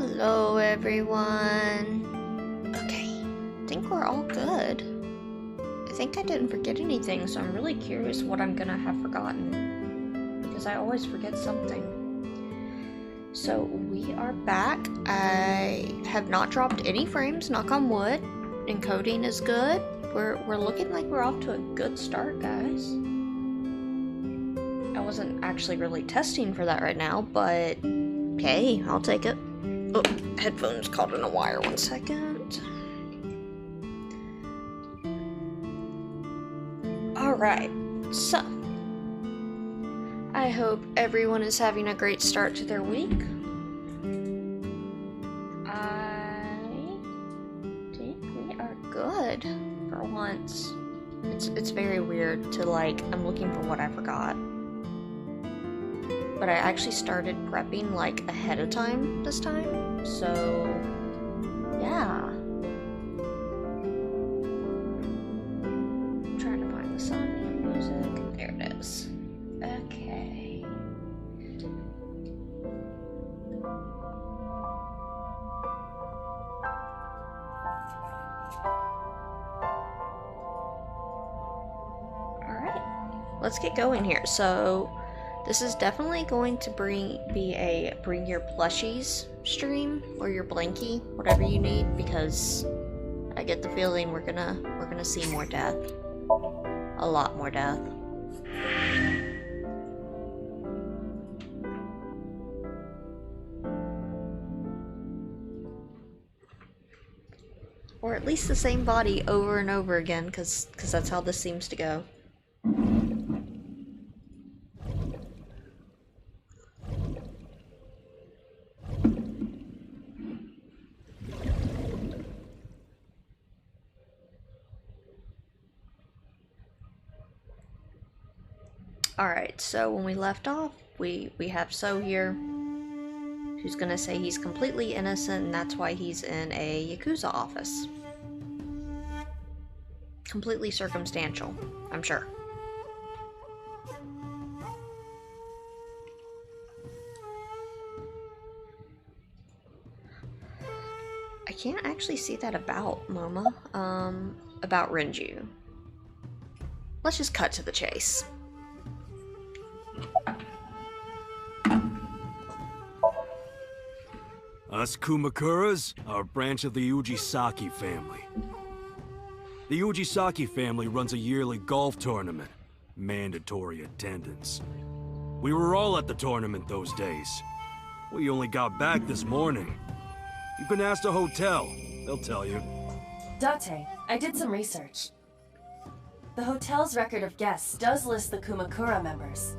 Hello, everyone. Okay, I think we're all good. I think I didn't forget anything, so I'm really curious what I'm gonna have forgotten, because I always forget something. So we are back. I have not dropped any frames, knock on wood. Encoding is good. We're looking like we're off to a good start, guys. I wasn't actually really testing for that right now, but hey, I'll take it. Oh, headphones caught in a wire, 1 second. Alright, so I hope everyone is having a great start to their week. I think we are good for once. It's very weird to I'm looking for what I forgot. But I actually started prepping ahead of time this time, so yeah. I'm trying to find the Somnium music. There it is. Okay. Alright, let's get going here. So this is definitely going to be a bring your plushies stream, or your blankie, whatever you need, because I get the feeling we're gonna see more death. A lot more death. Or at least the same body over and over again, because that's how this seems to go. Alright, so when we left off, we have So here, who's gonna say he's completely innocent and that's why he's in a Yakuza office. Completely circumstantial, I'm sure. I can't actually see that about Moma, about Renju. Let's just cut to the chase. Us Kumakuras are a branch of the Ujisaki family. The Ujisaki family runs a yearly golf tournament. Mandatory attendance. We were all at the tournament those days. We only got back this morning. You can ask the hotel. They'll tell you. Date, I did some research. The hotel's record of guests does list the Kumakura members.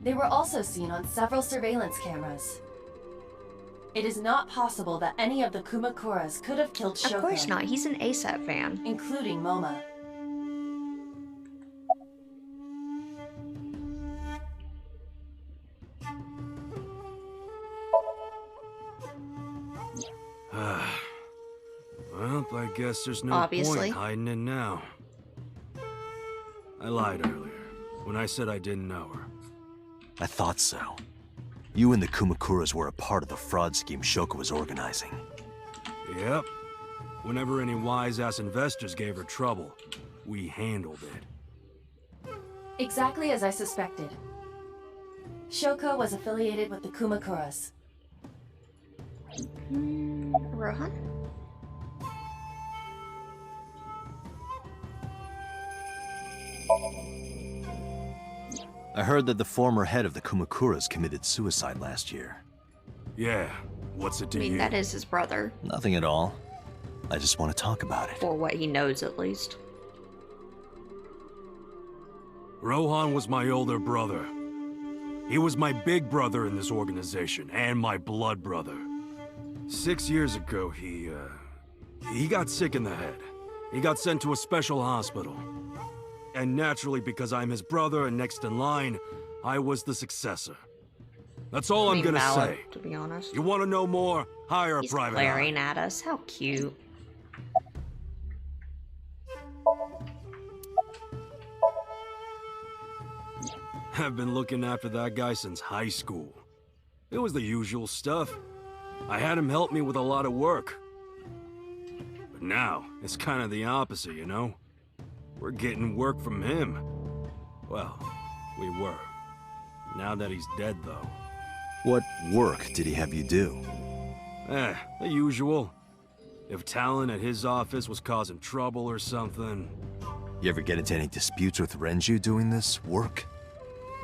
They were also seen on several surveillance cameras. It is not possible that any of the Kumakuras could have killed Shoko. Of course not, he's an ASAP fan. Including Moma. Well, I guess there's no Obviously. point hiding it now. I lied earlier, when I said I didn't know her. I thought so. You and the Kumakuras were a part of the fraud scheme Shoko was organizing. Yep. Whenever any wise-ass investors gave her trouble, we handled it. Exactly as I suspected. Shoko was affiliated with the Kumakuras. Rohan? I heard that the former head of the Kumakuras committed suicide last year. Yeah, what's it to I mean, you? that is his brother. Nothing at all. I just want to talk about it. For what he knows, at least. Rohan was my older brother. He was my big brother in this organization, and my blood brother. 6 years ago, he got sick in the head. He got sent to a special hospital. And naturally, because I'm his brother and next in line, I was the successor. That's all I'm gonna valid, say. to be honest. You wanna know more? Hire a He's private glaring eye. at us. How cute. I've been looking after that guy since high school. It was the usual stuff. I had him help me with a lot of work. But now, it's kind of the opposite, you know? We're getting work from him. Well, we were. Now that he's dead, though. What work did he have you do? The usual. If Talon at his office was causing trouble or something... You ever get into any disputes with Renju doing this work?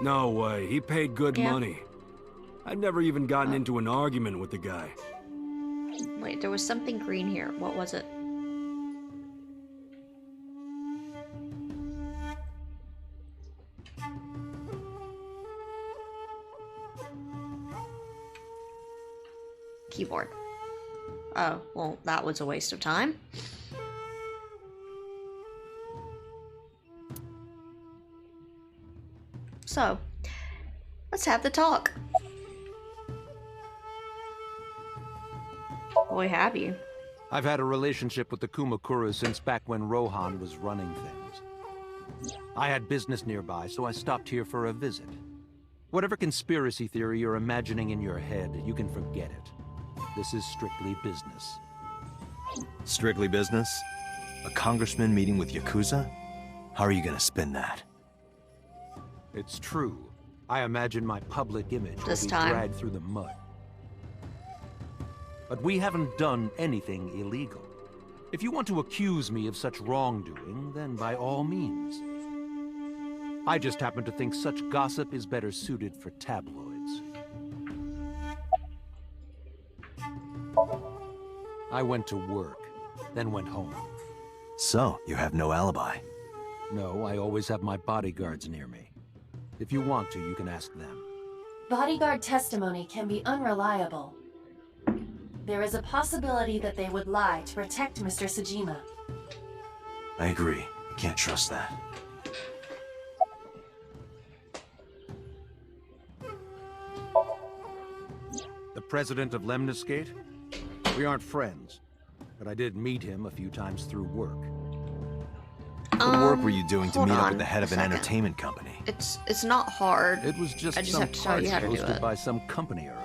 No way, he paid good Yeah. money. I've never even gotten into an argument with the guy. Wait, there was something green here. What was it? Keyboard. Oh, well, that was a waste of time. So, let's have the talk. Boy, have you. I've had a relationship with the Kumakuras since back when Rohan was running things. I had business nearby, so I stopped here for a visit. Whatever conspiracy theory you're imagining in your head, you can forget it. This is strictly business. Strictly business? A congressman meeting with Yakuza? How are you gonna spin that? It's true. I imagine my public image will This be time. dragged through the mud. But we haven't done anything illegal. If you want to accuse me of such wrongdoing, then by all means. I just happen to think such gossip is better suited for tabloids. I went to work, then went home. So, you have no alibi. No, I always have my bodyguards near me. If you want to, you can ask them. Bodyguard testimony can be unreliable. There is a possibility that they would lie to protect Mr. Sajima. I agree. Can't trust that. The president of Lemniscate? We aren't friends, but I did meet him a few times through work. What work were you doing to hold meet up on with the head a of an second. entertainment company? It's not hard. It was just I just some have to show party you how to do hosted it. by some company or other.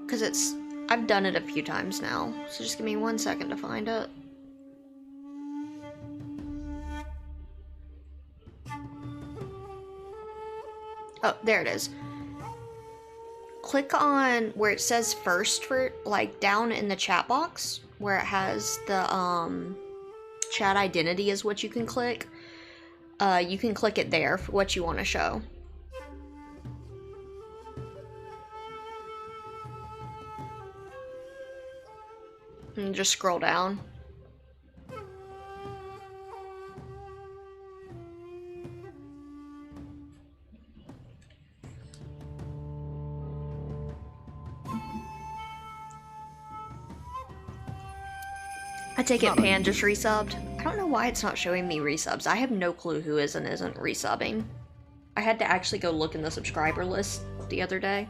Because I've done it a few times now, so just give me 1 second to find it. Oh, there it is. Click on where it says first for, like, down in the chat box, where it has the, chat identity is what you can click. You can click it there for what you want to show. And just scroll down. I take it Pan just resubbed. I don't know why it's not showing me resubs. I have no clue who is and isn't resubbing. I had to actually go look in the subscriber list the other day.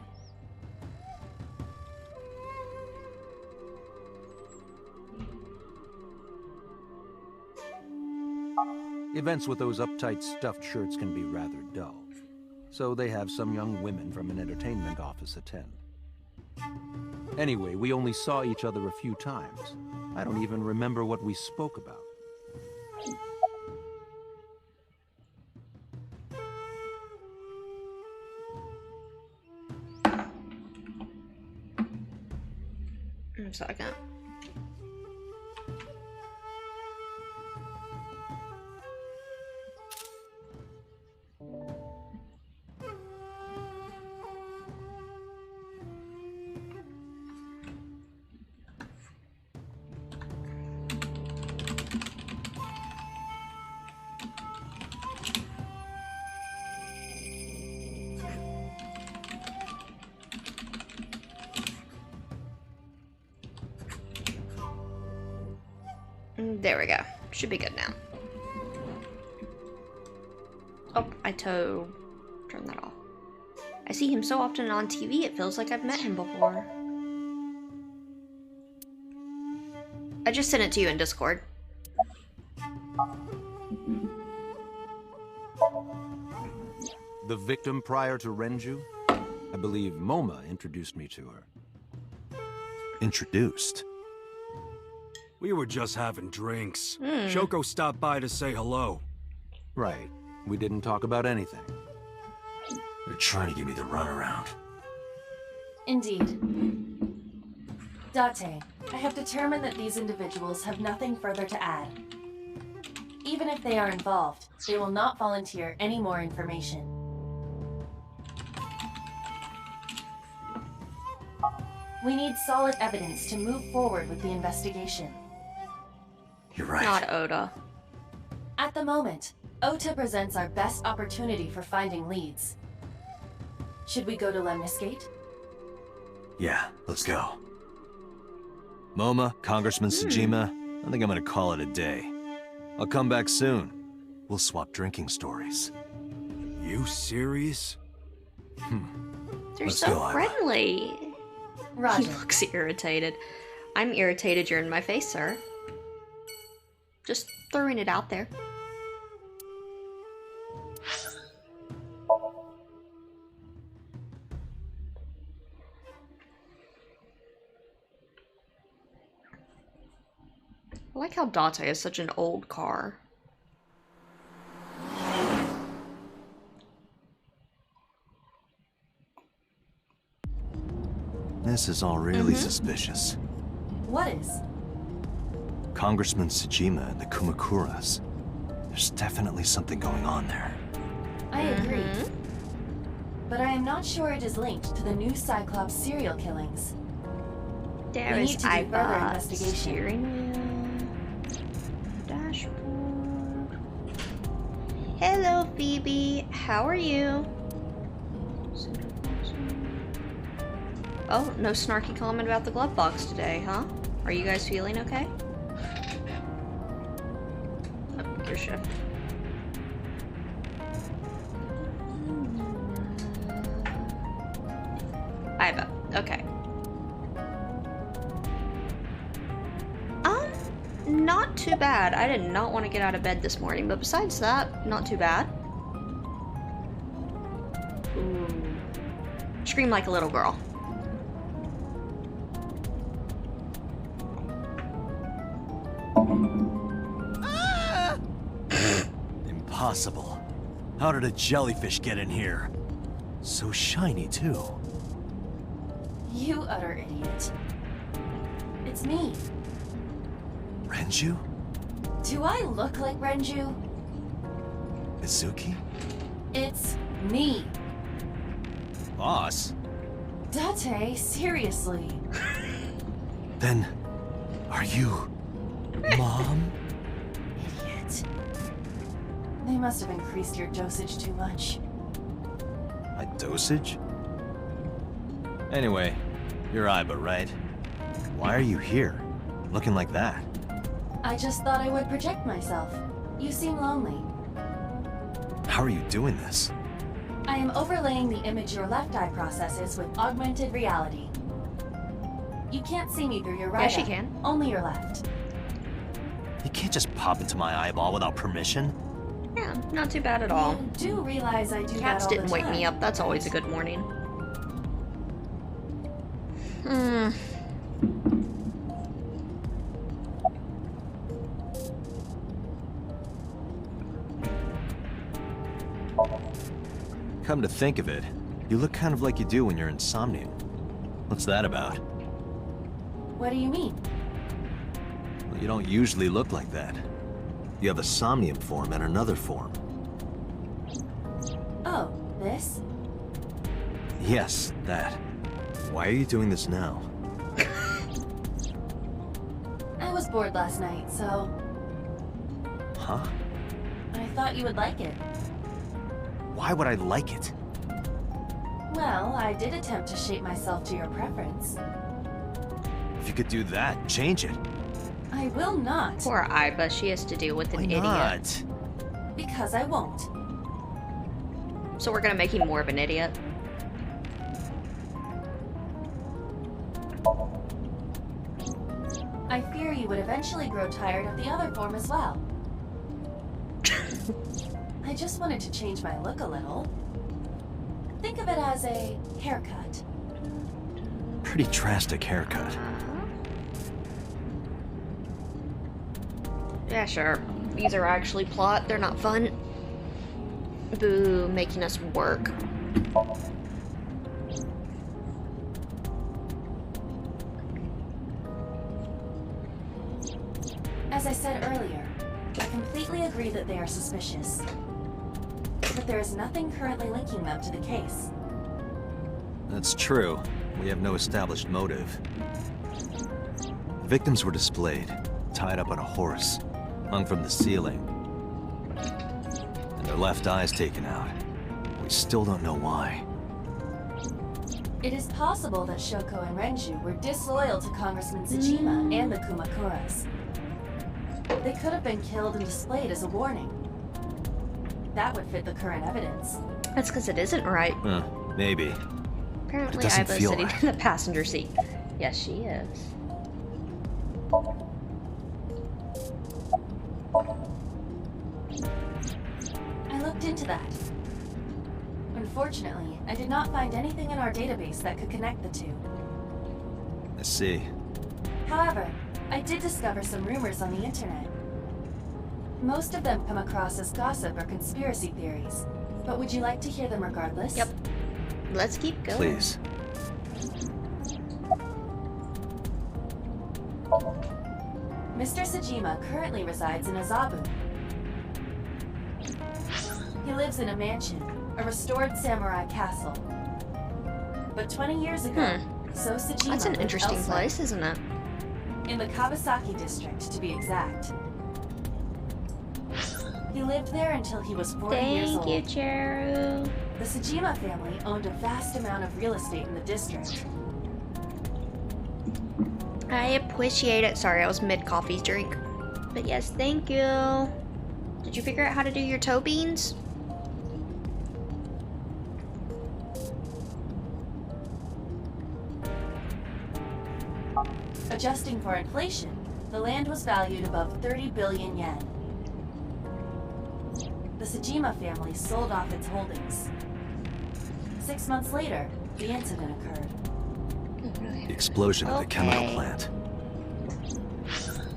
Events with those uptight stuffed shirts can be rather dull. So they have some young women from an entertainment office attend. Anyway, we only saw each other a few times. I don't even remember what we spoke about. A second. There we go. Should be good now. Oh, I turned that off. I see him so often on TV, it feels like I've met him before. I just sent it to you in Discord. The victim prior to Renju? I believe Moma introduced me to her. Introduced? We were just having drinks. Shoko stopped by to say hello. Right. We didn't talk about anything. They're trying to give me the runaround. Indeed. Date, I have determined that these individuals have nothing further to add. Even if they are involved, they will not volunteer any more information. We need solid evidence to move forward with the investigation. You're right. Not Oda. At the moment, Ota presents our best opportunity for finding leads. Should we go to Lemniscate? Yeah, let's go. Moma, Congressman Sejima, I think I'm gonna call it a day. I'll come back soon. We'll swap drinking stories. You serious? They're Let's so go, Aiba. friendly. Roger. He looks irritated. I'm irritated you're in my face, sir. Just throwing it out there. I like how Date is such an old car. This is all really suspicious. What is? Congressman Sejima and the Kumakuras. There's definitely something going on there. I agree. But I am not sure it is linked to the new Cyclops serial killings. There We is need to do further Aiba, investigation. steering wheel, dashboard. Hello, Phoebe. How are you? Oh, no snarky comment about the glove box today, huh? Are you guys feeling okay? Oh, gear shift. Aiba, okay. Not too bad. I did not want to get out of bed this morning, but besides that, not too bad. Ooh. Scream like a little girl. Impossible. How did a jellyfish get in here? So shiny, too. You utter idiot. It's me. Renju? Do I look like Renju? Mizuki? It's me. Boss? Date, seriously. Then, are you... Mom? Idiot. They must have increased your dosage too much. My dosage? Anyway, you're Aiba, right? Why are you here? Looking like that? I just thought I would protect myself. You seem lonely. How are you doing this? I am overlaying the image your left eye processes with augmented reality. You can't see me through your right Yeah, she eye, can. only your left. You can't just pop into my eyeball without permission. Yeah, not too bad at all. You do realize I do Cats that all didn't the wake me time. up. That's always a good morning. Come to think of it, you look kind of like you do when you're in Somnium. What's that about? What do you mean? Well, you don't usually look like that. You have a Somnium form and another form. Oh, this? Yes, that. Why are you doing this now? I was bored last night, so Huh? I thought you would like it. Why would I like it? Well, I did attempt to shape myself to your preference. If you could do that, change it. I will not, Poor Aiba, she has to deal with an Why idiot. not? because I won't. So we're gonna make him more of an idiot. I fear you would eventually grow tired of the other form as well. I just wanted to change my look a little. Think of it as a haircut. Pretty drastic haircut. Yeah, sure. These are actually plot. They're not fun. Boo, making us work. As I said earlier, I completely agree that they are suspicious. But there is nothing currently linking them to the case. That's true. We have no established motive. The victims were displayed, tied up on a horse, hung from the ceiling. And their left eyes taken out. We still don't know why. It is possible that Shoko and Renju were disloyal to Congressman Tsujima and the Kumakuras. They could have been killed and displayed as a warning. That would fit the current evidence. That's because it isn't right. Huh, maybe. Apparently, doesn't Iva's feel sitting right. in the passenger seat. Yes, she is. I looked into that. Unfortunately, I did not find anything in our database that could connect the two. I see. However, I did discover some rumors on the internet. Most of them come across as gossip or conspiracy theories, but would you like to hear them regardless? Yep. Let's keep going. Please. Mr. Tsujima currently resides in Azabu. He lives in a mansion, a restored samurai castle. But 20 years ago, So Tsujima That's an lived interesting elsewhere, place, isn't it? in the Kawasaki district, to be exact. He lived there until he was 40 years Thank old. you, Cheru. The Tsujima family owned a vast amount of real estate in the district. I appreciate it. Sorry, I was mid-coffee drink. But yes, thank you. Did you figure out how to do your toe beans? Adjusting for inflation, the land was valued above 30 billion yen. The Tsujima family sold off its holdings. 6 months later, the incident occurred. The explosion of the chemical Okay. plant.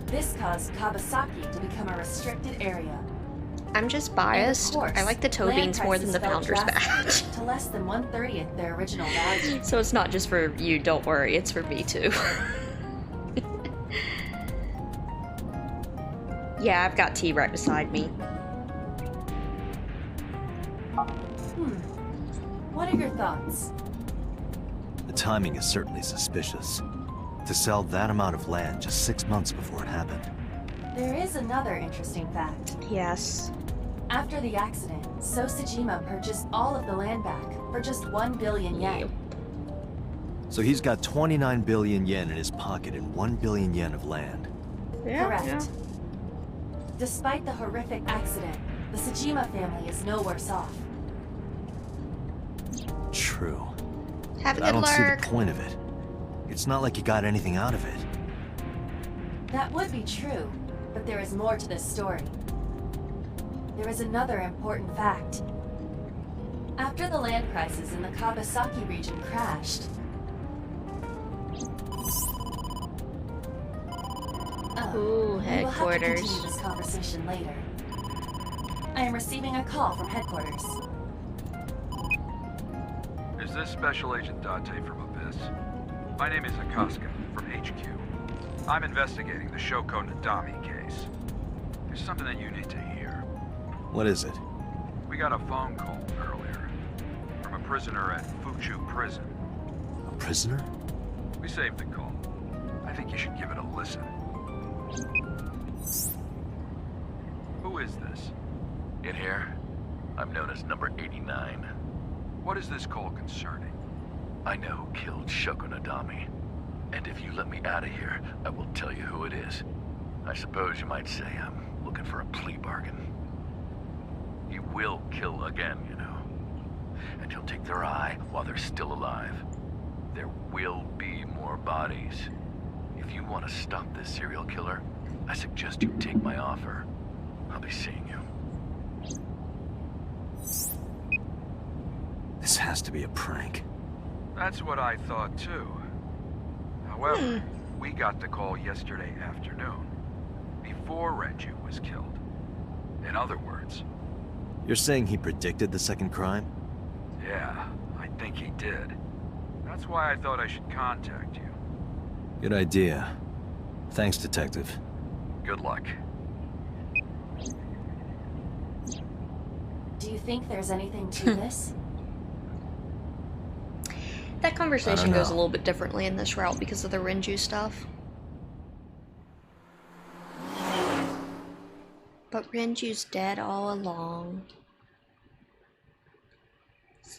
This caused Kawasaki to become a restricted area. I'm just And of biased. course, I like the toe land beans more than prices the fell founder's badge. drastically to less than 1/30th their original value. So it's not just for you, don't worry, it's for me too. Yeah, I've got tea right beside me. What are your thoughts? The timing is certainly suspicious. To sell that amount of land just 6 months before it happened. There is another interesting fact. Yes. After the accident, So Tsujima purchased all of the land back for just 1 billion yen. So he's got 29 billion yen in his pocket and 1 billion yen of land. Yeah, Correct. yeah. Despite the horrific accident, the Tsujima family is no worse off. True. Have a But I good don't see lurk. the point of it. It's not like he got anything out of it. That would be true, but there is more to this story. There is another important fact. After the land prices in the Kawasaki region crashed... Ooh, we will have to headquarters. continue this conversation later. I am receiving a call from headquarters. Is this Special Agent Date from Abyss? My name is Akaska from HQ. I'm investigating the Shoko Nadami case. There's something that you need to hear. What is it? We got a phone call earlier from a prisoner at Fuchu Prison. A prisoner? We saved the call. I think you should give it a listen. Who is this? In here, I'm known as number 89. What is this call concerning? I know who killed Shoko Nadami. And if you let me out of here, I will tell you who it is. I suppose you might say I'm looking for a plea bargain. He will kill again, you know. And he'll take their eye while they're still alive. There will be more bodies. If you want to stop this serial killer, I suggest you take my offer. I'll be seeing you. This has to be a prank. That's what I thought too. However, we got the call yesterday afternoon, before Renju was killed. In other words, You're saying he predicted the second crime? yeah, I think he did. That's why I thought I should contact you. Good idea. Thanks, Detective. Good luck. Do you think there's anything to this? That conversation know. goes a little bit differently in this route because of the Renju stuff. But Renju's dead all along.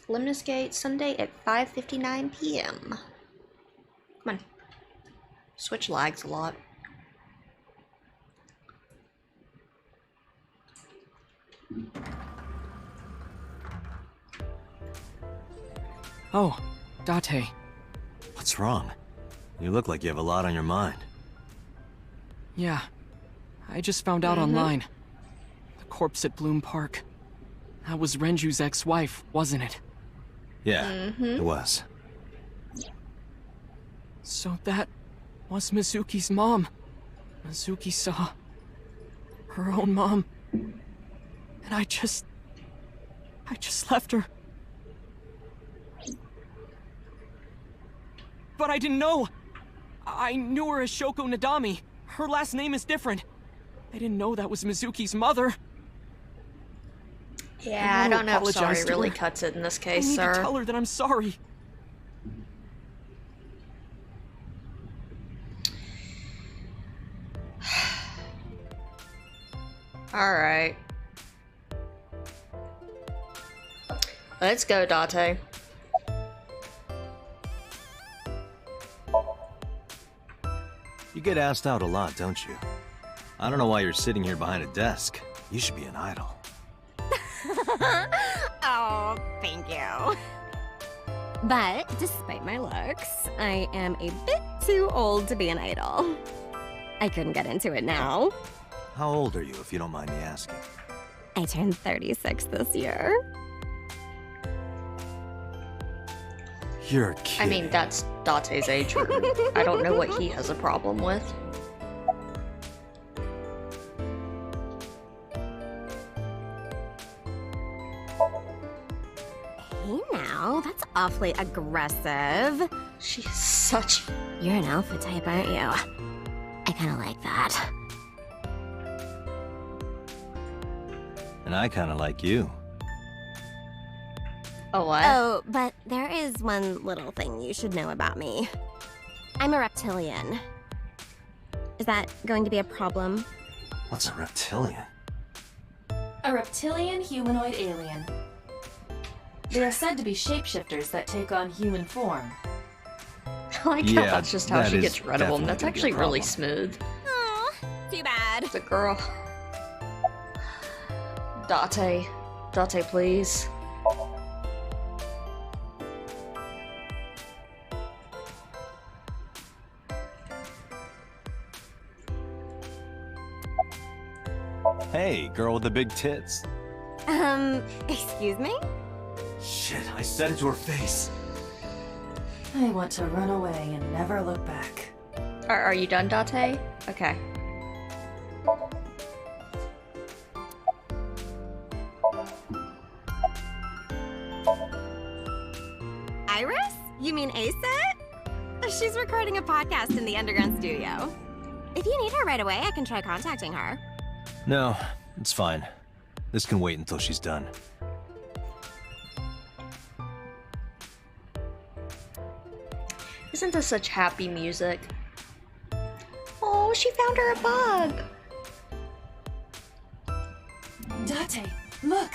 Limnesgate, Sunday at 5:59 p.m. Come on. Switch lags a lot. Oh, Date. What's wrong? You look like you have a lot on your mind. Yeah. I just found out online. The corpse at Bloom Park. That was Renju's ex-wife, wasn't it? Yeah, it was. So that was Mizuki's mom. Mizuki saw her own mom. And I just left her. But I didn't know. I knew her as Shoko Nadami. Her last name is different. I didn't know that was Mizuki's mother. Yeah, I want to don't know if apologize sorry to really her. cuts it in this I case, need sir. to tell her that I'm sorry. Alright. Let's go, Date. You get asked out a lot, don't you? I don't know why you're sitting here behind a desk. You should be an idol. Oh, thank you. But despite my looks, I am a bit too old to be an idol. I couldn't get into it now. How old are you, if you don't mind me asking? I turned 36 this year. You're kidding. I mean, that's Date's age group. I don't know what he has a problem with. Hey now, that's awfully aggressive. She's such... You're an alpha type, aren't you? I kinda like that. And I kind of like you. Oh, what? Oh, but there is one little thing you should know about me. I'm a reptilian. Is that going to be a problem? What's a reptilian? A reptilian humanoid alien. They are said to be shapeshifters that take on human form. I like how that's just how that she is gets rid of them. definitely That's gonna be a actually really problem. smooth. Oh, too bad. The girl. Date. Date, please. Hey, girl with the big tits. Excuse me? Shit, I said it to her face. I want to run away and never look back. Are you done, Date? Okay. Iris? You mean Asit? She's recording a podcast in the underground studio. If you need her right away, I can try contacting her. No, it's fine. This can wait until she's done. Isn't this such happy music? Oh, she found her a bug! Date, look!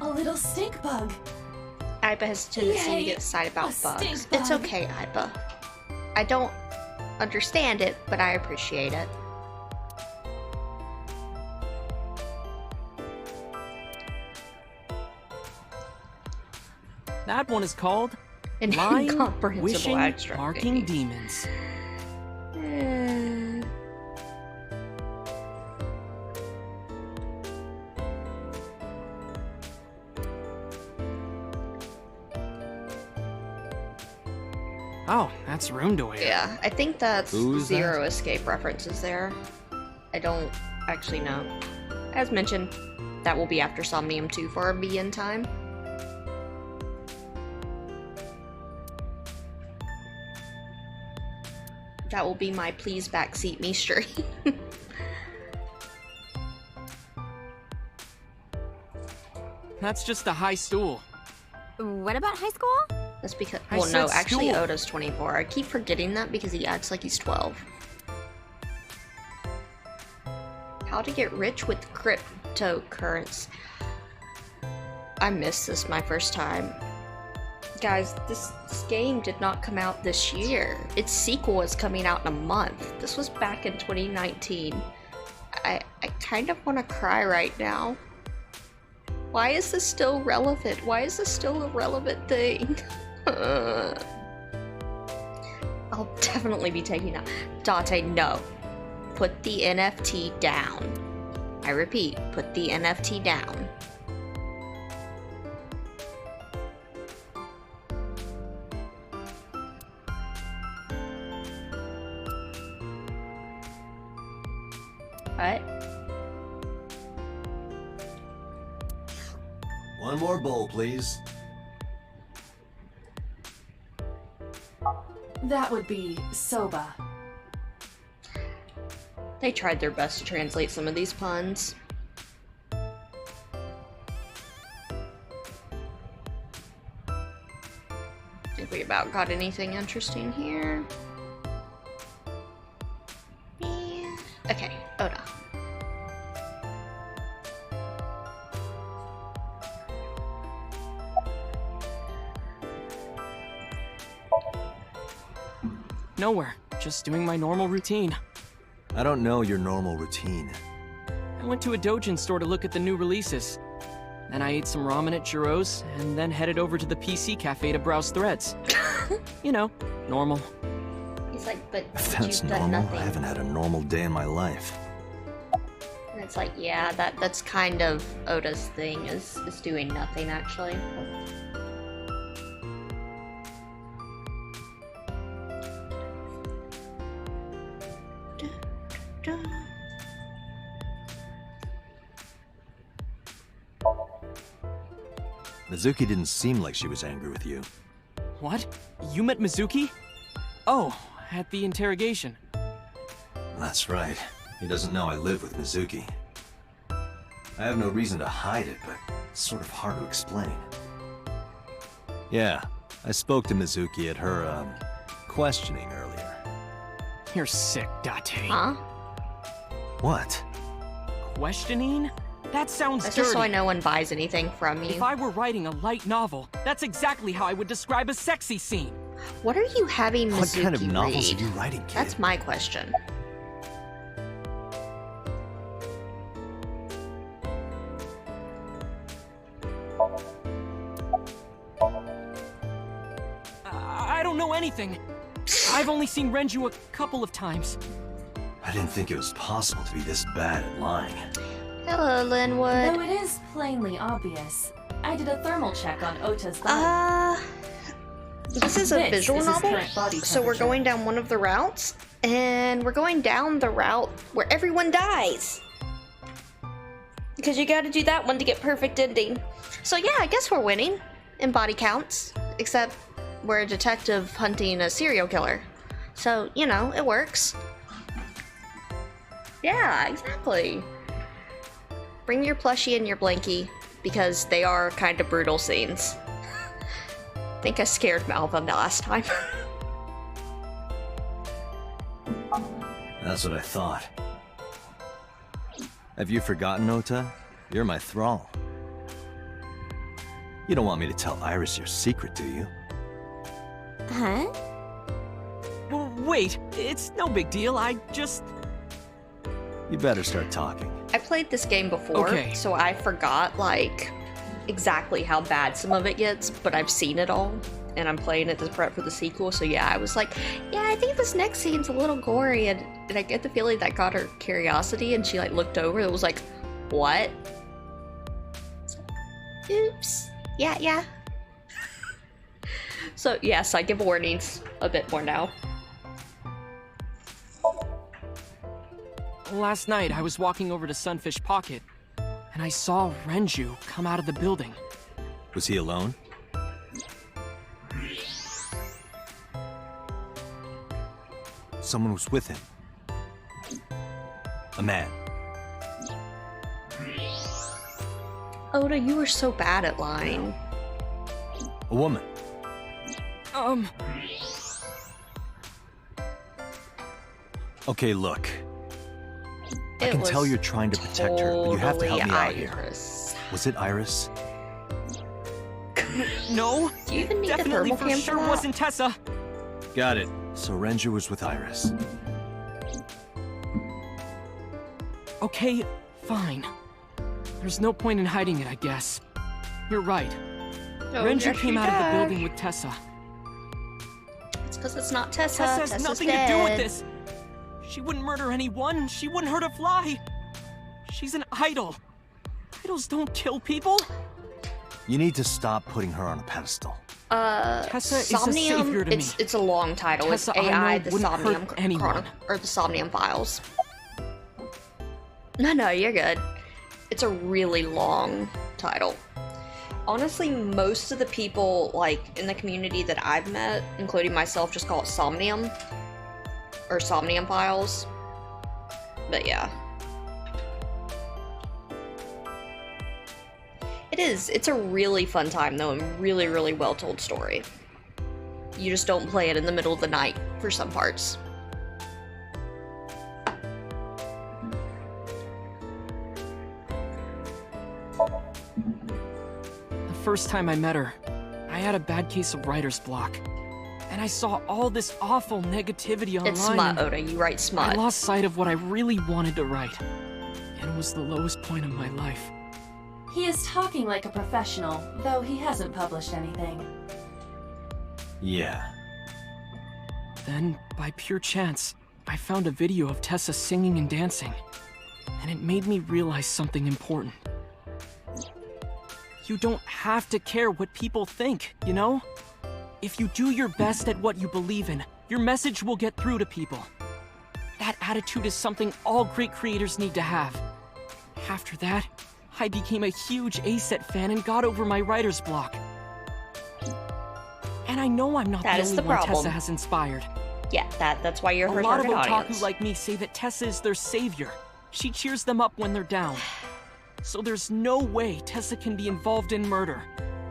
A little stink bug! Aiba has a tendency to Yay, get excited about a stink bugs. It's bug. okay, Aiba. I don't understand it, but I appreciate it. That one is called An Lying, incomprehensible Wishing, abstract Barking thingy. Demons. Oh, that's room door. Yeah, I think that's Who's Zero that? Escape references there. I don't actually know. As mentioned, that will be after Somnium 2 for our be-in time. That will be my please backseat me stream. That's just a high stool. What about high school? That's because, I well, no, said actually stool. Oda's 24. I keep forgetting that because he acts like he's 12. How to get rich with cryptocurrency. I missed this my first time. Guys, this game did not come out this year. Its sequel is coming out in a month. This was back in 2019. I kind of want to cry right now. Why is this still relevant? Why is this still a relevant thing? I'll definitely be taking that. Date, no. Put the NFT down. I repeat, put the NFT down. What? One more bowl, please. That would be soba. They tried their best to translate some of these puns. Think we about got anything interesting here? Yeah. Okay, Oda. Nowhere. Just doing my normal routine. I don't know your normal routine. I went to a Dojin store to look at the new releases. Then I ate some ramen at Jiro's, and then headed over to the PC cafe to browse threads. You know, normal. He's like, but If you've that's done normal, nothing. I haven't had a normal day in my life. And it's like, yeah, that's kind of Oda's thing, is doing nothing, actually. Mizuki didn't seem like she was angry with you. What? You met Mizuki? Oh, at the interrogation. That's right. He doesn't know I live with Mizuki. I have no reason to hide it, but it's sort of hard to explain. Yeah, I spoke to Mizuki at her, questioning earlier. You're sick, Date. Huh? What? Questioning? That sounds That's dirty. just so I no one buys anything from you. If I were writing a light novel, that's exactly how I would describe a sexy scene. What are you having What Mizuki kind of novels read? are you writing, kid? That's my question. I don't know anything. I've only seen Renju a couple of times. I didn't think it was possible to be this bad at lying. Hello, Linwood. Though it is plainly obvious. I did a thermal check on Ota's body. This is a This visual is his novel, current body so we're temperature. going down one of the routes, and we're going down the route where everyone dies. Because you gotta do that one to get perfect ending. So yeah, I guess we're winning in body counts, except we're a detective hunting a serial killer. So, you know, it works. Yeah, exactly. Bring your plushie and your blankie, because they are kind of brutal scenes. I think I scared Malva the last time. That's what I thought. Have you forgotten, Ota? You're my thrall. You don't want me to tell Iris your secret, do you? Huh? Wait, it's no big deal. I just... You better start talking. I played this game before, Okay. so I forgot, like, exactly how bad some of it gets, but I've seen it all, and I'm playing it to prep for the sequel, so yeah, I was like, yeah, I think this next scene's a little gory, and I get the feeling that got her curiosity, and she, like, looked over and was like, what? Oops. Yeah. So yes, I give warnings a bit more now. Last night, I was walking over to Sunfish Pocket, and I saw Renju come out of the building. Was he alone? Someone was with him. A man. Oda, you were so bad at lying. A woman. Okay, look. I can tell you're trying to protect her, but you have to help me out here. Iris. Was it Iris? No, Do you even need definitely the for thermal cam sure for that? wasn't Tessa. Got it. So Renju was with Iris. Okay, fine. There's no point in hiding it, I guess. You're right. Oh, Renju yes, came you out of the did. building with Tessa. It's because it's not Tessa. Tessa has Tessa's nothing dead. to do with this. She wouldn't murder anyone. She wouldn't hurt a fly. She's an idol. Idols don't kill people. You need to stop putting her on a pedestal. Tessa is a Somnium. savior to me. It's a long title. Tessa, it's I AI, know, the wouldn't Somnium hurt anyone. or the Somnium Files. No, you're good. It's a really long title. Honestly, most of the people, like, in the community that I've met, including myself, just call it Somnium. Or Somnium Files. But yeah. It is. It's a really fun time, though, and really, really well-told story. You just don't play it in the middle of the night for some parts. The first time I met her, I had a bad case of writer's block. And I saw all this awful negativity online. It's smut, and Oda. You write I smut. lost sight of what I really wanted to write. And it was the lowest point of my life. He is talking like a professional, though he hasn't published anything. Yeah. Then, by pure chance, I found a video of Tessa singing and dancing. And it made me realize something important. You don't have to care what people think, you know? If you do your best at what you believe in, your message will get through to people. That attitude is something all great creators need to have. After that, I became a huge A-Set fan and got over my writer's block. And I know I'm not That the is only the one problem. Tessa has inspired. Yeah, that's why you're her A lot of target otaku audience. like me say that Tessa is their savior. She cheers them up when they're down. So there's no way Tessa can be involved in murder.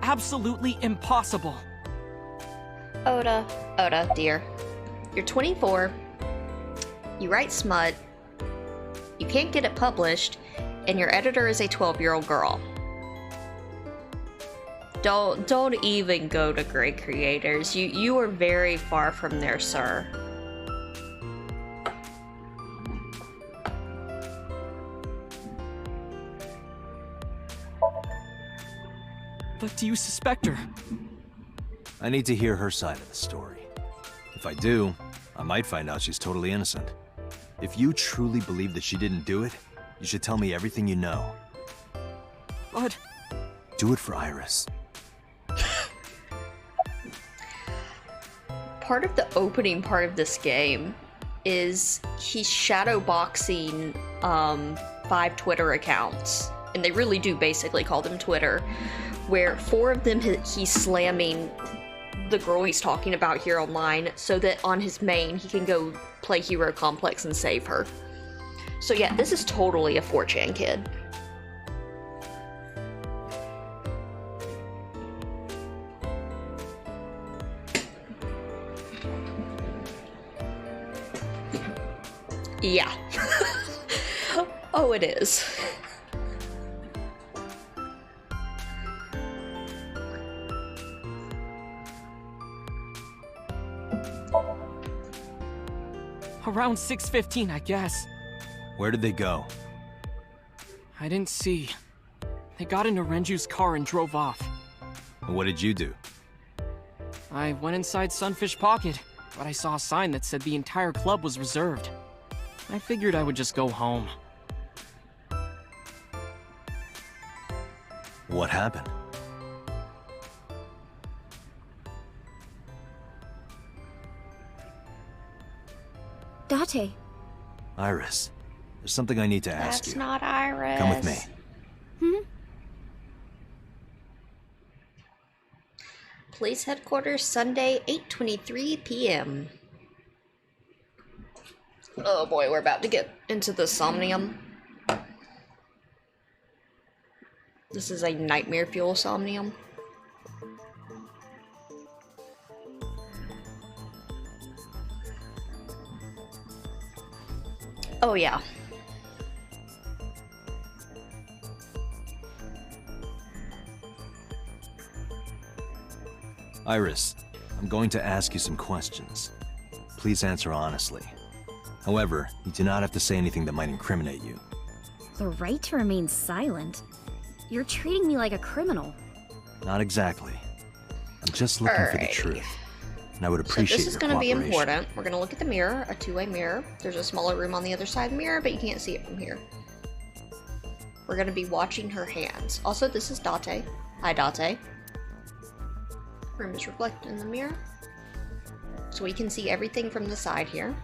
Absolutely impossible. Oda, dear. You're 24. You write smut. You can't get it published, and your editor is a 12-year-old girl. Don't even go to great creators. You are very far from there, sir. But do you suspect her? I need to hear her side of the story. If I do, I might find out she's totally innocent. If you truly believe that she didn't do it, you should tell me everything you know. But Do it for Iris. Part of the opening part of this game is he's shadowboxing 5 Twitter accounts, and they really do basically call them Twitter, where 4 of them he's slamming the girl he's talking about here online so that on his main he can go play Hero Complex and save her. So yeah, this is totally a 4chan kid. Yeah. Oh, it is. around 6:15, I guess. Where did they go? I didn't see. They got into Renju's car and drove off. And what did you do? I went inside Sunfish Pocket, but I saw a sign that said the entire club was reserved. I figured I would just go home. What happened? Date. Iris, there's something I need to ask you. That's not Iris. Come with me. Police headquarters, Sunday, 8:23 p.m. Oh boy, we're about to get into the Somnium. This is a nightmare fuel Somnium. Oh yeah. Iris, I'm going to ask you some questions. Please answer honestly. However, you do not have to say anything that might incriminate you. The right to remain silent? You're treating me like a criminal. Not exactly. I'm just looking for the Alrighty. truth. And I would appreciate So this is your going to be cooperation. important. We're going to look at the mirror, a two-way mirror. There's a smaller room on the other side of the mirror, but you can't see it from here. We're going to be watching her hands. Also, this is Date. Hi, Date. Room is reflected in the mirror. So we can see everything from the side here.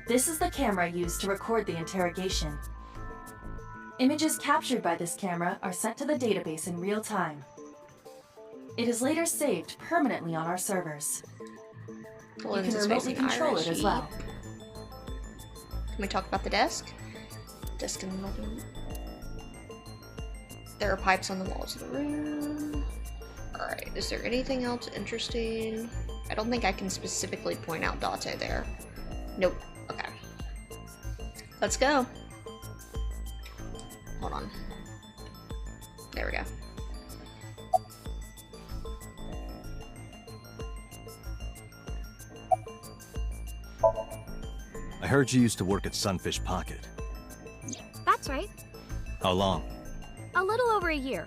This is the camera used to record the interrogation. Images captured by this camera are sent to the database in real time. It is later saved permanently on our servers. You can remotely control it as well. Can we talk about the desk? Desk in the middle of the room. There are pipes on the walls of the room. Alright, is there anything else interesting? I don't think I can specifically point out Date there. Nope. Okay. Let's go. Hold on. There we go. I heard you used to work at Sunfish Pocket. That's right. How long? A little over a year.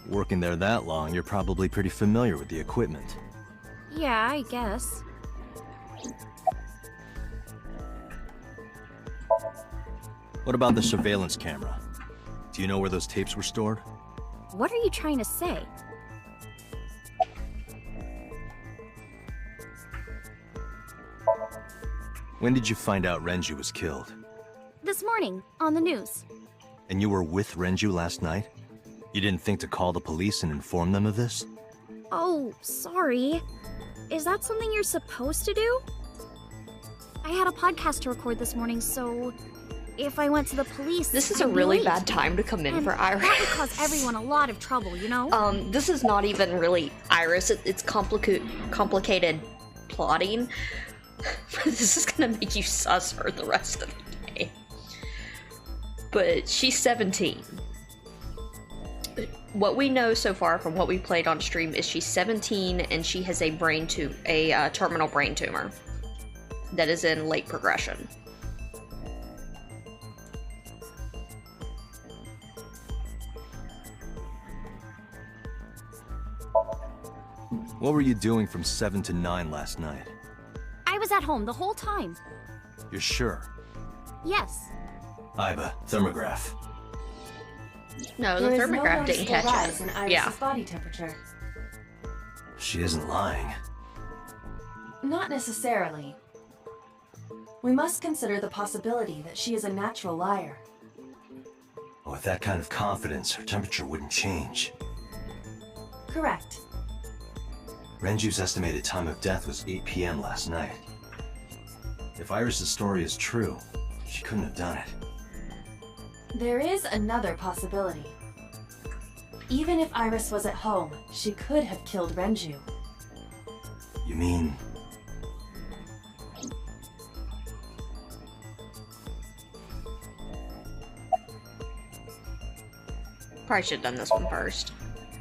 Working there that long, you're probably pretty familiar with the equipment. Yeah, I guess. What about the surveillance camera? Do you know where those tapes were stored? What are you trying to say? When did you find out Renju was killed? This morning, on the news. And you were with Renju last night? You didn't think to call the police and inform them of this? Oh, sorry. Is that something you're supposed to do? I had a podcast to record this morning, so if I went to the police, This is a I'd be really late. bad time to come in And for Iris. that would cause everyone a lot of trouble, you know? This is not even really Iris. It's complicated plotting. This is gonna make you sus her the rest of the day. But she's 17. What we know so far from what we played on stream is she's 17 and she has a terminal brain tumor that is in late progression. What were you doing from 7 to 9 last night? I was at home the whole time. You're sure? Yes. Iba, thermograph. No, the There is no thermograph didn't noticeable catch rise it. in Iris's Yeah. body temperature. She isn't lying. Not necessarily. We must consider the possibility that she is a natural liar. With that kind of confidence, her temperature wouldn't change. Correct. Renju's estimated time of death was 8 p.m. last night. If Iris' story is true, she couldn't have done it. There is another possibility. Even if Iris was at home, she could have killed Renju. You mean... Probably should have done this one first.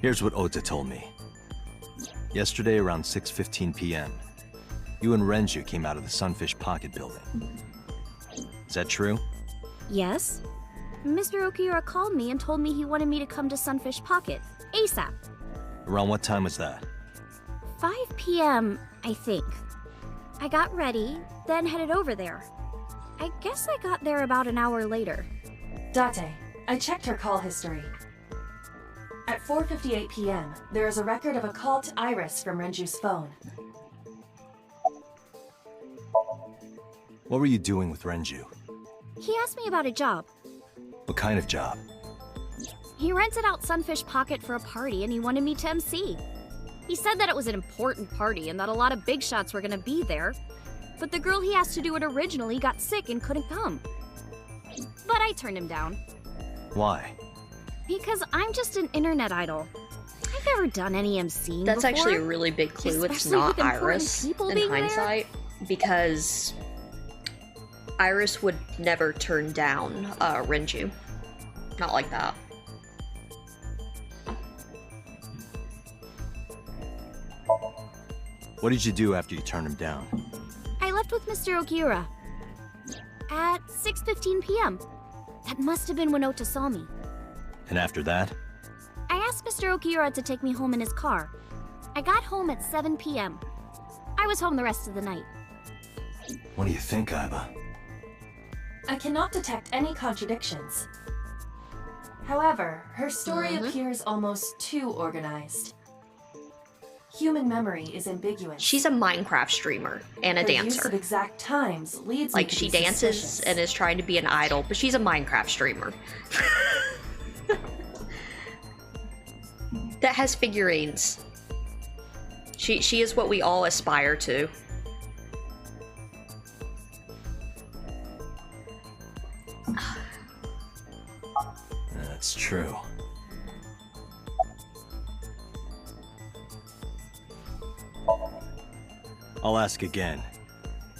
Here's what Ota told me. Yesterday around 6:15 p.m., you and Renju came out of the Sunfish Pocket building. Is that true? Yes? Mr. Okiura called me and told me he wanted me to come to Sunfish Pocket, ASAP. Around what time was that? 5 p.m., I think. I got ready, then headed over there. I guess I got there about an hour later. Date, I checked her call history. At 4:58 p.m., there is a record of a call to Iris from Renju's phone. What were you doing with Renju? He asked me about a job. What kind of job? He rented out Sunfish Pocket for a party and he wanted me to MC. He said that it was an important party and that a lot of big shots were gonna be there. But the girl he asked to do it originally got sick and couldn't come. But I turned him down. Why? Because I'm just an internet idol. I've never done any MCing That's before, actually a really big clue. It's especially not with important Iris people in being there. hindsight, because Iris would never turn down Renju. Not like that. What did you do after you turned him down? I left with Mr. Okiura at 6:15 p.m. That must have been when Ota saw me. And after that? I asked Mr. Okiura to take me home in his car. I got home at 7 p.m. I was home the rest of the night. What do you think, Aiba? I cannot detect any contradictions. However, her story appears almost too organized. Human memory is ambiguous. She's a Minecraft streamer and a Her use of dancer. exact times leads me Like, to she be dances suspicious. and is trying to be an idol, but she's a Minecraft streamer. That has figurines. She is what we all aspire to. That's true. I'll ask again.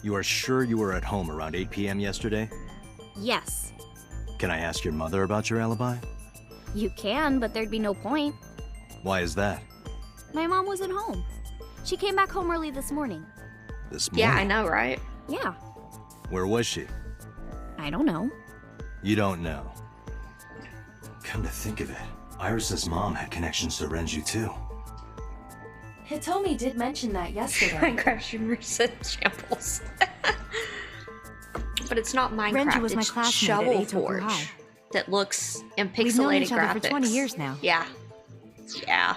You are sure you were at home around 8 p.m. yesterday? Yes. Can I ask your mother about your alibi? You can, but there'd be no point. Why is that? My mom wasn't home. She came back home early this morning. This morning? Yeah, I know, right? Yeah, Where was she? I don't know. You don't know. Come to think of it, Iris's mom had connections to Renju too. Hitomi did mention that yesterday. Minecraft streamers in shambles. But it's not Minecraft, Renju was my it's classmate at Shovel Eitoku Forge High. that looks in We've known pixelated each other graphics. for 20 years now. Yeah. Yeah.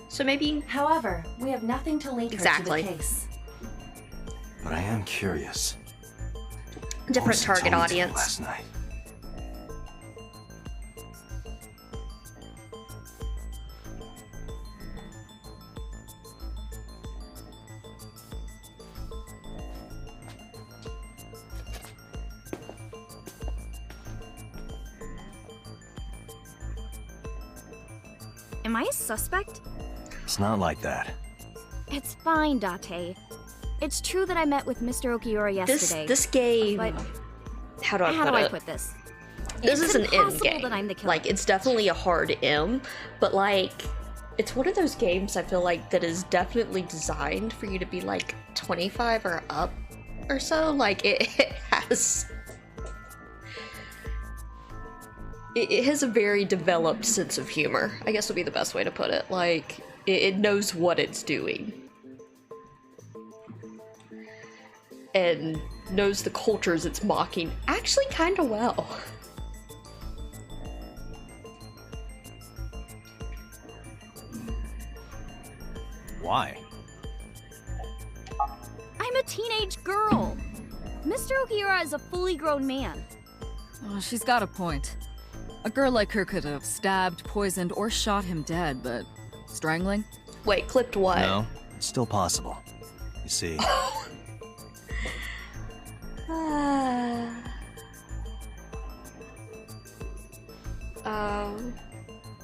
So maybe... However, we have nothing to link Exactly. her to the case. But I am curious. different What was target Hitomi doing audience. last night? Am I a suspect? It's not like that. It's fine, Date. It's true that I met with Mr. Okiura yesterday. This game... But How do I how put do I it? put this? This It's is an M impossible game. that I'm the killer. Like, it's definitely a hard M, but like, it's one of those games I feel like that is definitely designed for you to be like 25 or up or so. Like, it has... It has a very developed sense of humor, I guess would be the best way to put it. Like, it knows what it's doing. And knows the cultures it's mocking actually kind of well. Why? I'm a teenage girl. Mr. Okiura is a fully grown man. Oh, she's got a point. A girl like her could have stabbed, poisoned, or shot him dead, but strangling? Wait, clipped what? No, it's still possible. You see,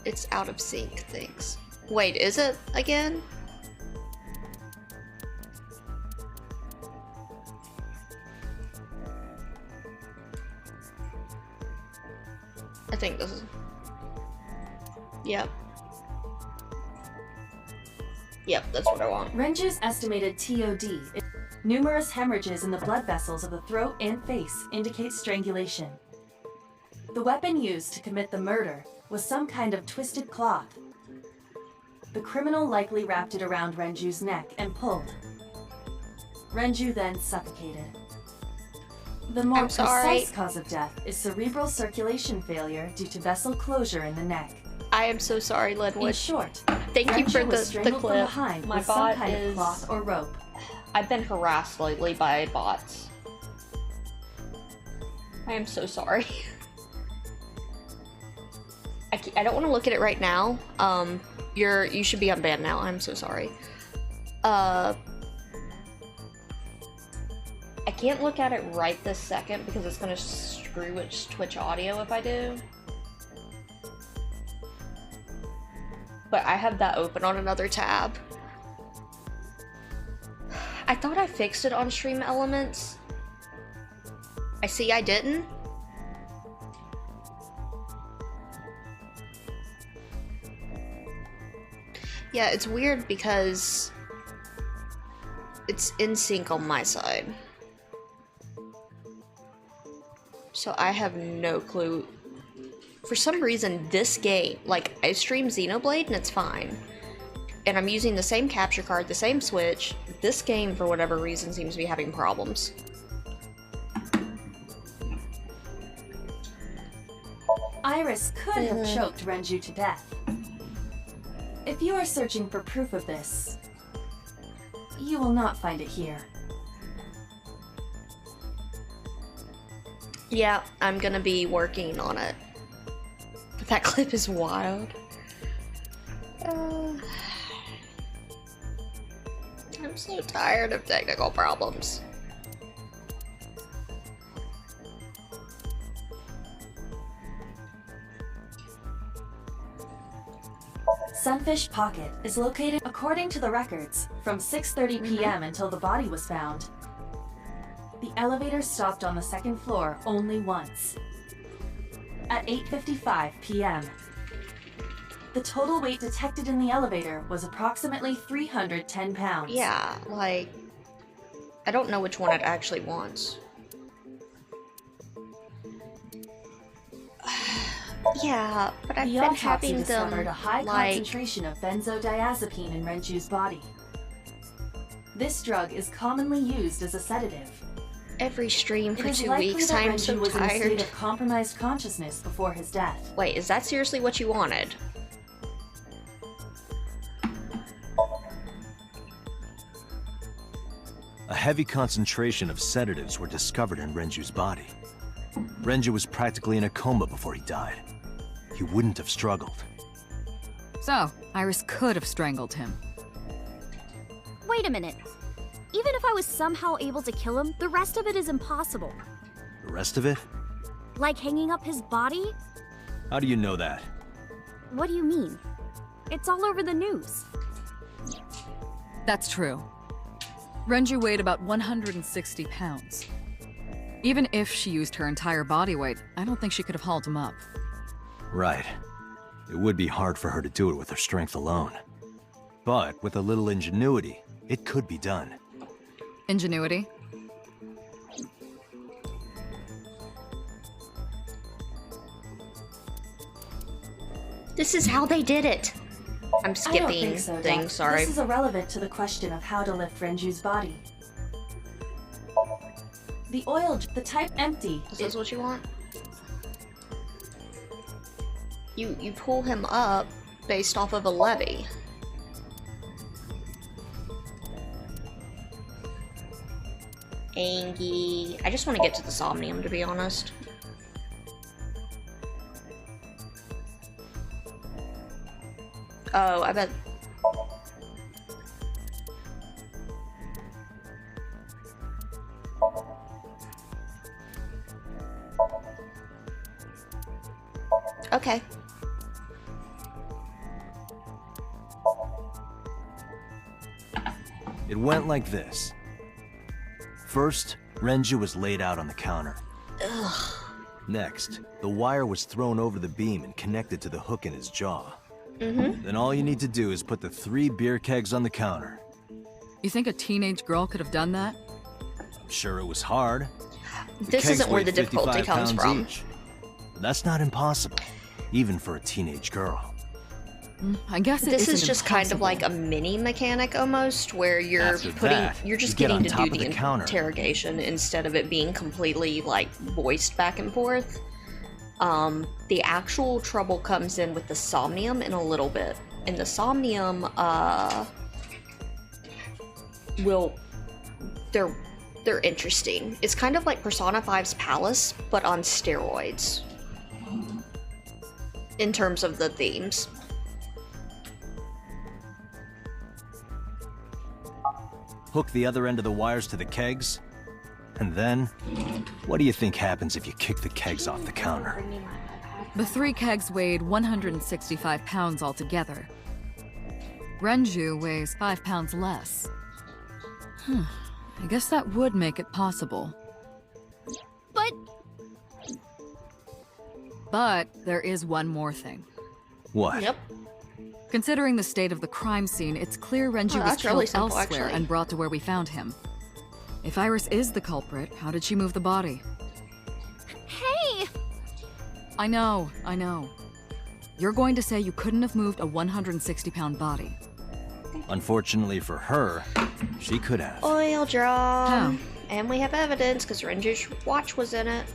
It's out of sync things. Wait, is it again? I think this is... Yep. Yep, that's what I want. Renju's estimated TOD. Numerous hemorrhages in the blood vessels of the throat and face indicate strangulation. The weapon used to commit the murder was some kind of twisted cloth. The criminal likely wrapped it around Renju's neck and pulled. Renju then suffocated. The more I'm sorry. precise cause of death is cerebral circulation failure due to vessel closure in the neck. I am so sorry, In Linwood. short, Thank you Renju for was the strangled from clip. behind My with some bot kind is... of cloth or rope. I've been harassed lately by bots. I am so sorry. I don't want to look at it right now. You should be unbanned now. I'm so sorry. I can't look at it right this second because it's gonna screw Twitch audio if I do. But I have that open on another tab. I thought I fixed it on Stream Elements. I see I didn't. Yeah, it's weird because it's in sync on my side. So I have no clue. For some reason, this game, like, I stream Xenoblade and it's fine. And I'm using the same capture card, the same Switch. This game, for whatever reason, seems to be having problems. Iris could have choked Renju to death. If you are searching for proof of this, you will not find it here. Yeah, I'm gonna be working on it. But that clip is wild. I'm so tired of technical problems. Sunfish Pocket is located, according to the records, from 6:30 p.m. until the body was found. The elevator stopped on the second floor only once. At 8:55 p.m. The total weight detected in the elevator was approximately 310 pounds. Yeah, like, I don't know which one it actually wants. Yeah, but I've The been autopsy having discovered them, a high like, concentration of benzodiazepine in Renju's body. This drug is commonly used as a sedative. every stream It for is 2 likely weeks. that I am Renju so was in a state tired. of compromised consciousness before his death. Wait, is that seriously what you wanted? A heavy concentration of sedatives were discovered in Renju's body. Renju was practically in a coma before he died. He wouldn't have struggled. So, Iris could have strangled him. Wait a minute. Even if I was somehow able to kill him, the rest of it is impossible. The rest of it? Like hanging up his body? How do you know that? What do you mean? It's all over the news. That's true. Renju weighed about 160 pounds. Even if she used her entire body weight, I don't think she could have hauled him up. Right. It would be hard for her to do it with her strength alone. But with a little ingenuity, it could be done. Ingenuity? This is how they did it. I'm I don't skipping think so, things, Doc. sorry. This is irrelevant to the question of how to lift Renju's body. The oil, the type empty. Is this what you want? You pull him up based off of a levee. Angie. I just want to get to the Somnium, to be honest. Oh, I bet... Okay. It went like this. First, Renju was laid out on the counter. Ugh. Next, the wire was thrown over the beam and connected to the hook in his jaw. Mm-hmm. Then all you need to do is put the 3 beer kegs on the counter. You think a teenage girl could have done that? I'm sure it was hard. This kegs isn't where weighed the difficulty 55 comes pounds from. each. But that's not impossible, even for a teenage girl. I guess it This is isn't just kind of like a impossible. mini mechanic almost, where you're After that, you're just you get getting on to top do of the the counter. interrogation instead of it being completely like voiced back and forth. The actual trouble comes in with the Somnium in a little bit. And the Somnium, they're interesting. It's kind of like Persona 5's Palace, but on steroids. In terms of the themes. Hook the other end of the wires to the kegs, and then, what do you think happens if you kick the kegs off the counter? The 3 kegs weighed 165 pounds altogether. Renju weighs 5 pounds less. I guess that would make it possible. But there is one more thing. What? Yep. Considering the state of the crime scene, it's clear Renju was that's really killed simple, elsewhere actually. and brought to where we found him. If Iris is the culprit, how did she move the body? Hey! I know. You're going to say you couldn't have moved a 160-pound body. Unfortunately for her, she could have. Oil drum. How? And we have evidence, because Renju's watch was in it.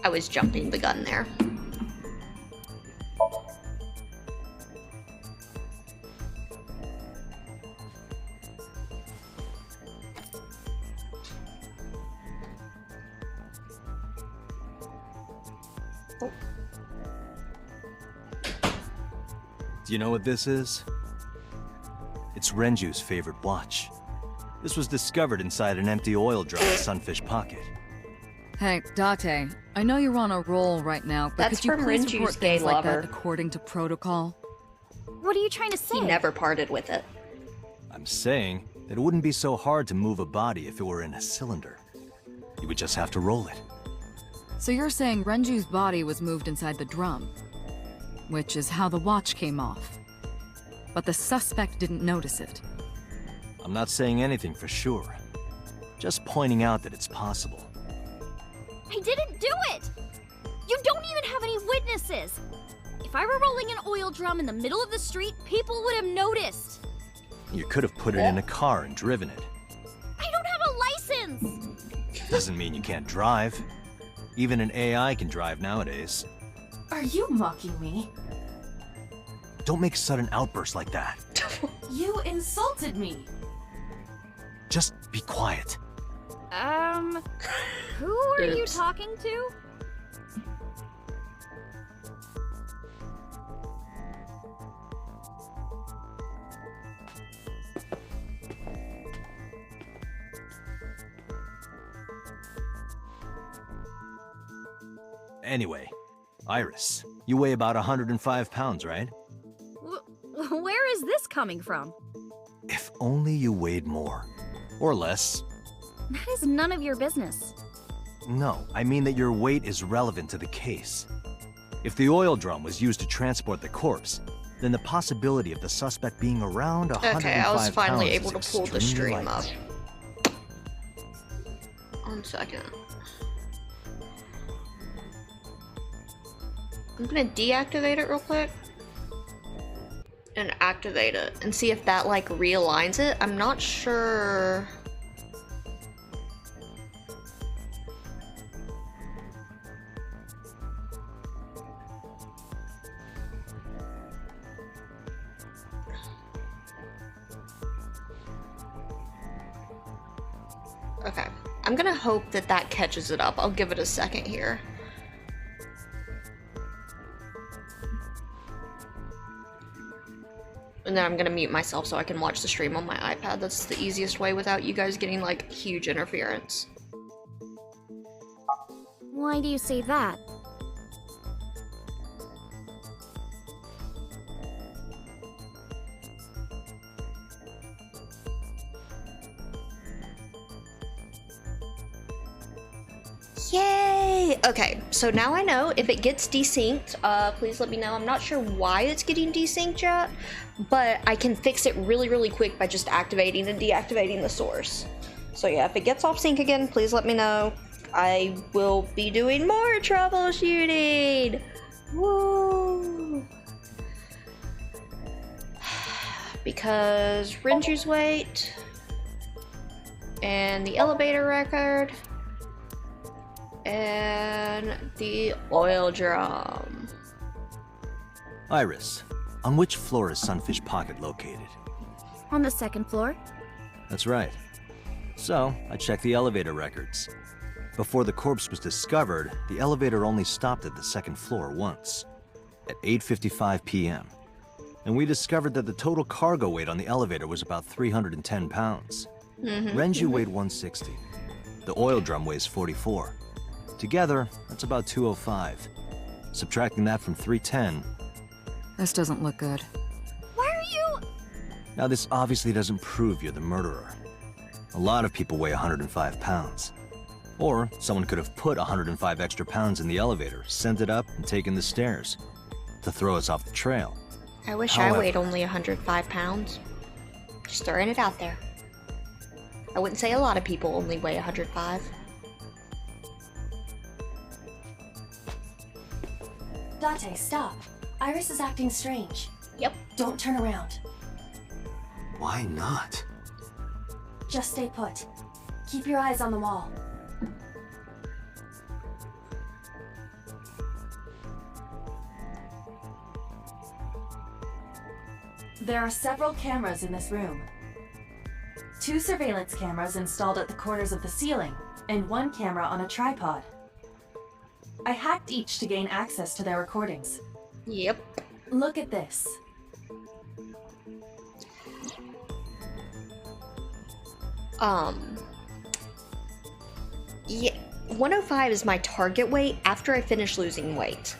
I was jumping the gun there. Do you know what this is? It's Renju's favorite watch. This was discovered inside an empty oil drum in Sunfish Pocket. Hey, Date, I know you're on a roll right now, but That's could you from please Renju's report gay things like lover. that according to protocol? What are you trying to say? He never parted with it. I'm saying that it wouldn't be so hard to move a body if it were in a cylinder. You would just have to roll it. So you're saying Renju's body was moved inside the drum, which is how the watch came off. But the suspect didn't notice it. I'm not saying anything for sure. Just pointing out that it's possible. I didn't do it! You don't even have any witnesses! If I were rolling an oil drum in the middle of the street, people would have noticed! You could have put it in a car and driven it. I don't have a license! Doesn't mean you can't drive. Even an AI can drive nowadays. Are you mocking me? Don't make sudden outbursts like that. You insulted me! Just be quiet. Who are you Oops. talking to? Anyway, Iris, you weigh about 105 pounds, right? Where is this coming from? If only you weighed more. Or less. That is none of your business. No, I mean that your weight is relevant to the case. If the oil drum was used to transport the corpse, then the possibility of the suspect being around 105 Okay, I was finally pounds able is to pull the extremely stream up. likely. 1 second. I'm gonna deactivate it real quick. And activate it. And see if that, like, realigns it. I'm not sure... Okay. I'm gonna hope that that catches it up. I'll give it a second here. And then I'm gonna mute myself so I can watch the stream on my iPad. That's the easiest way without you guys getting, like, huge interference. Why do you say that? Yay! Okay, so now I know if it gets desynced, please let me know. I'm not sure why it's getting desynced yet, but I can fix it really, really quick by just activating and deactivating the source. So yeah, if it gets off sync again, please let me know. I will be doing more troubleshooting. Woo! Because Renju's weight and the elevator record and the oil drum. Iris, on which floor is Sunfish Pocket located? On the second floor. That's right. So, I checked the elevator records. Before the corpse was discovered, the elevator only stopped at the second floor once, at 8:55 p.m. And we discovered that the total cargo weight on the elevator was about 310 pounds. Renju weighed 160. The oil drum weighs 44. Together, that's about 205. Subtracting that from 310... This doesn't look good. Why are you... Now, this obviously doesn't prove you're the murderer. A lot of people weigh 105 pounds. Or someone could have put 105 extra pounds in the elevator, sent it up, and taken the stairs to throw us off the trail. I wish However, I weighed only 105 pounds. Just throwing it out there. I wouldn't say a lot of people only weigh 105. Date, stop. Iris is acting strange. Yep. Don't turn around. Why not? Just stay put. Keep your eyes on the wall. There are several cameras in this room. 2 surveillance cameras installed at the corners of the ceiling, and 1 camera on a tripod. I hacked each to gain access to their recordings. Yep. Look at this. Yeah, 105 is my target weight after I finish losing weight.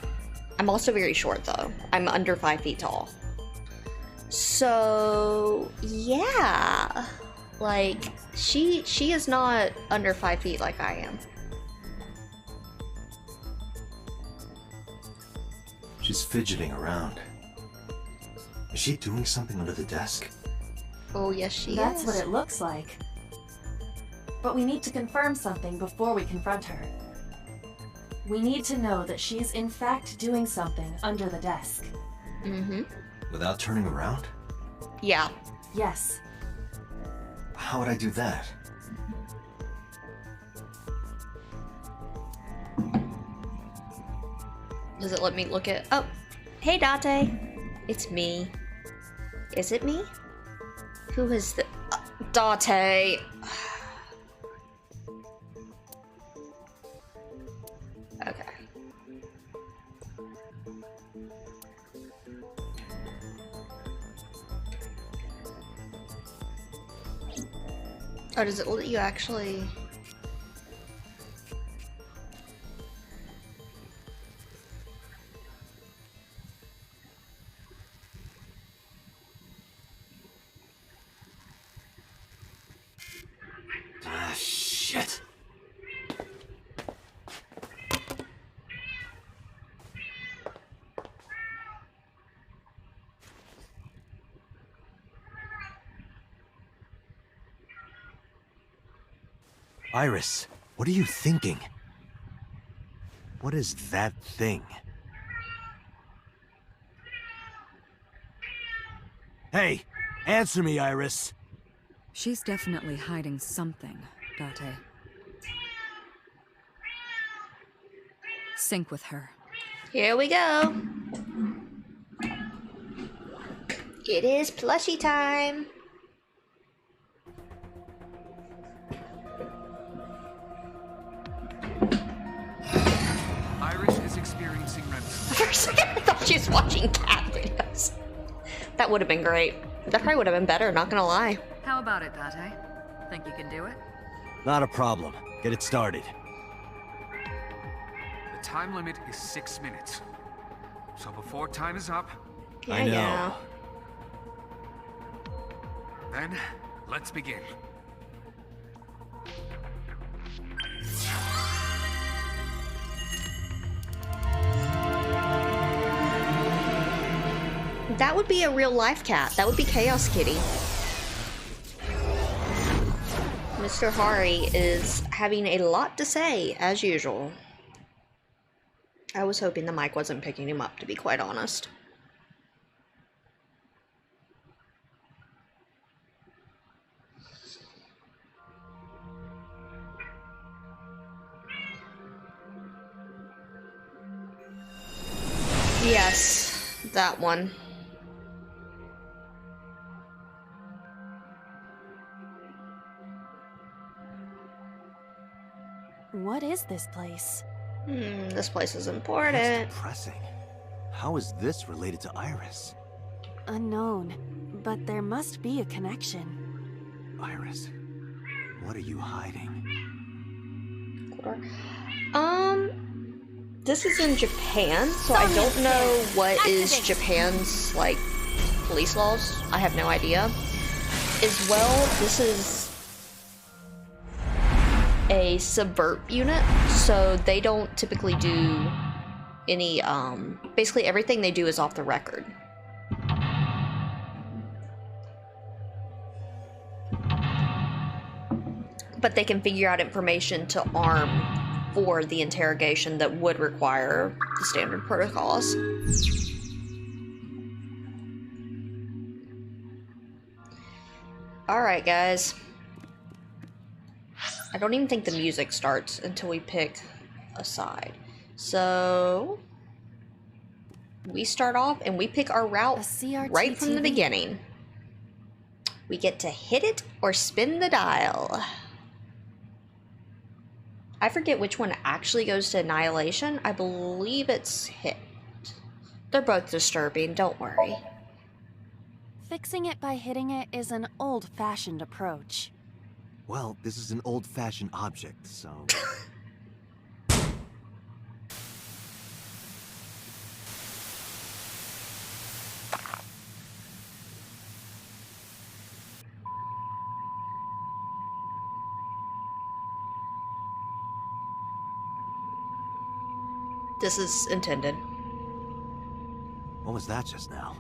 I'm also very short though. I'm under 5 feet tall. So, yeah. Like, she is not under 5 feet like I am. She's fidgeting around. Is she doing something under the desk? Oh, yes, she That's is. what it looks like. But we need to confirm something before we confront her. We need to know that she's in fact doing something under the desk. Without turning around? Yeah. Yes. How would I do that? Does it let me look at... Oh, hey Date. It's me. Is it me? Who is the... Date. Okay. Oh, does it let you actually... Ah, shit. Iris, what are you thinking? What is that thing? Hey, answer me, Iris. She's definitely hiding something, Date. Sync with her. Here we go. It is plushie time. Iris is experiencing REM sleep. For a second, I thought she was watching cat videos. That would have been great. That probably would have been better, not gonna lie. How about it, Date? Think you can do it? Not a problem. Get it started. The time limit is 6 minutes. So before time is up, Yeah, I know. yeah. then let's begin. That would be a real life cat. That would be Chaos Kitty. Mr. Hari is having a lot to say, as usual. I was hoping the mic wasn't picking him up, to be quite honest. Yes, that one. What is this place? This place is important. That's depressing. How is this related to Iris? Unknown, but there must be a connection. Iris, what are you hiding? This is in Japan, so I don't know what is Japan's, like, police laws. I have no idea. As well, this is a subvert unit, so they don't typically do any, basically everything they do is off the record. But they can figure out information to arm for the interrogation that would require the standard protocols. Alright, guys. I don't even think the music starts until we pick a side. So we start off and we pick our route right from the beginning. We get to hit it or spin the dial. I forget which one actually goes to Annihilation. I believe it's hit. They're both disturbing, don't worry. Fixing it by hitting it is an old-fashioned approach. Well, this is an old-fashioned object, so... This is intended. What was that just now?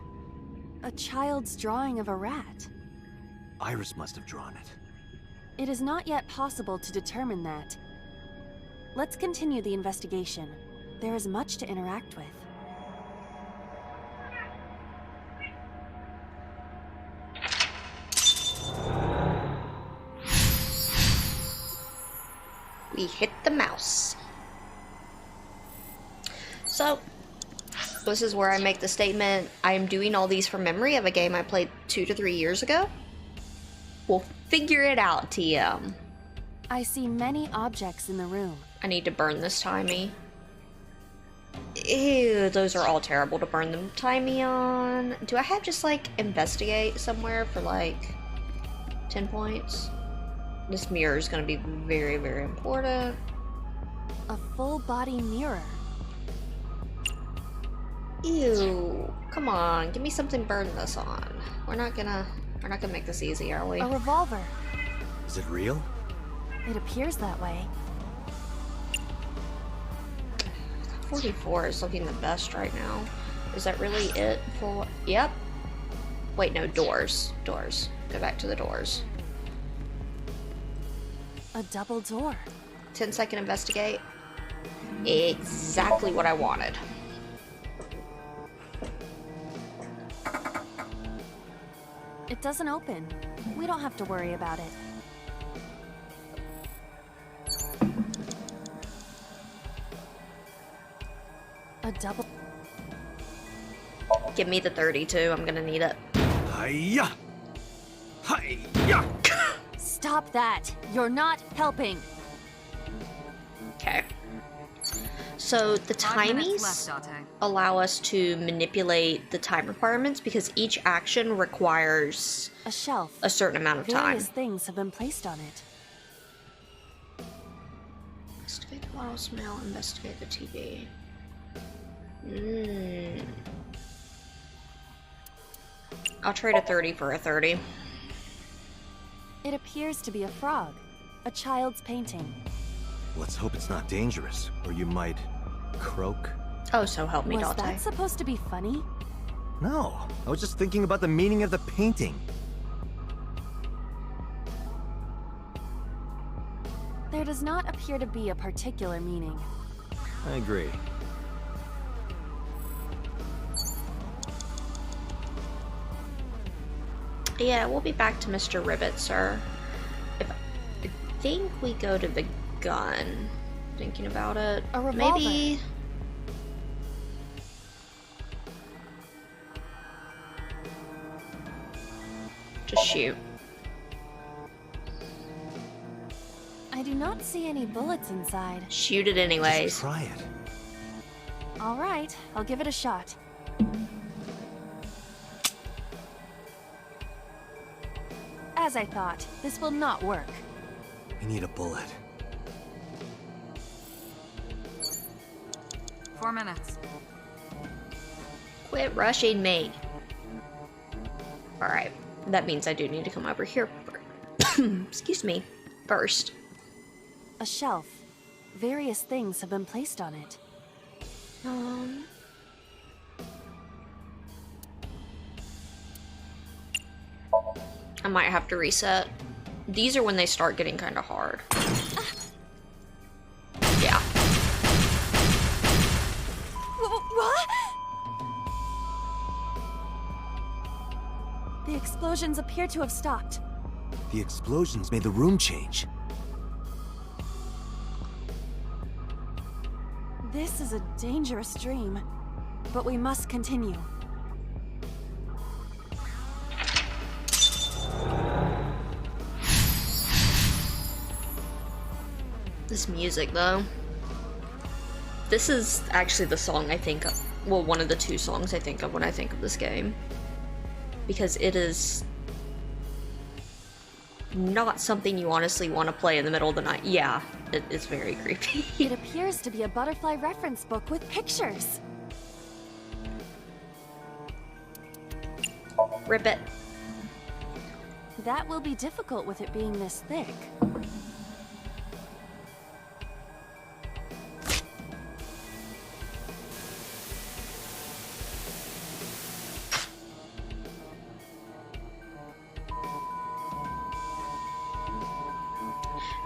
A child's drawing of a rat. Iris must have drawn it. It is not yet possible to determine that. Let's continue the investigation. There is much to interact with. We hit the mouse. So, this is where I make the statement, I am doing all these from memory of a game I played 2 to 3 years ago. We'll figure it out, TM. I see many objects in the room. I need to burn this timey. Ew, those are all terrible to burn them timey on. Do I have just, like, investigate somewhere for, like, 10 points? This mirror is going to be very, very important. A full-body mirror. Ew, come on, give me something to burn this on. We're not gonna make this easy, are we? A revolver. Is it real? It appears that way. 44 is looking the best right now. Is that really it? For yep. Wait, no, doors. Doors. Go back to the doors. A double door. 10-second investigate. Exactly what I wanted. It doesn't open. We don't have to worry about it. A double... Give me the 32. I'm gonna need it. Hiya! Hiya! Stop that! You're not helping! Okay. So the timies allow us to manipulate the time requirements because each action requires a shelf. A certain amount of time. Various things have been placed on it. Investigate the bottle smell, investigate the TV. I'll trade a 30 for a 30. It appears to be a frog. A child's painting. Let's hope it's not dangerous, or you might... croak? Oh, so help me, Was Dante. that supposed to be funny? No, I was just thinking about the meaning of the painting. There does not appear to be a particular meaning. I agree. Yeah, we'll be back to Mr. Ribbit, sir. I think we go to the gun. Thinking about it. A revolver. Maybe... just shoot. I do not see any bullets inside. Shoot it anyways. Just try it. All right, I'll give it a shot. As I thought, this will not work. We need a bullet. 4 minutes. Quit rushing me. Alright, that means I do need to come over here. Excuse me. First. A shelf. Various things have been placed on it. I might have to reset. These are when they start getting kind of hard. Yeah. What? The explosions appear to have stopped. The explosions made the room change. This is a dangerous dream, but we must continue. This music, though. This is actually the song I think of. Well, one of the two songs I think of when I think of this game. Because it is not something you honestly want to play in the middle of the night. Yeah, it's very creepy. It appears to be a butterfly reference book with pictures. Rip it. That will be difficult with it being this thick.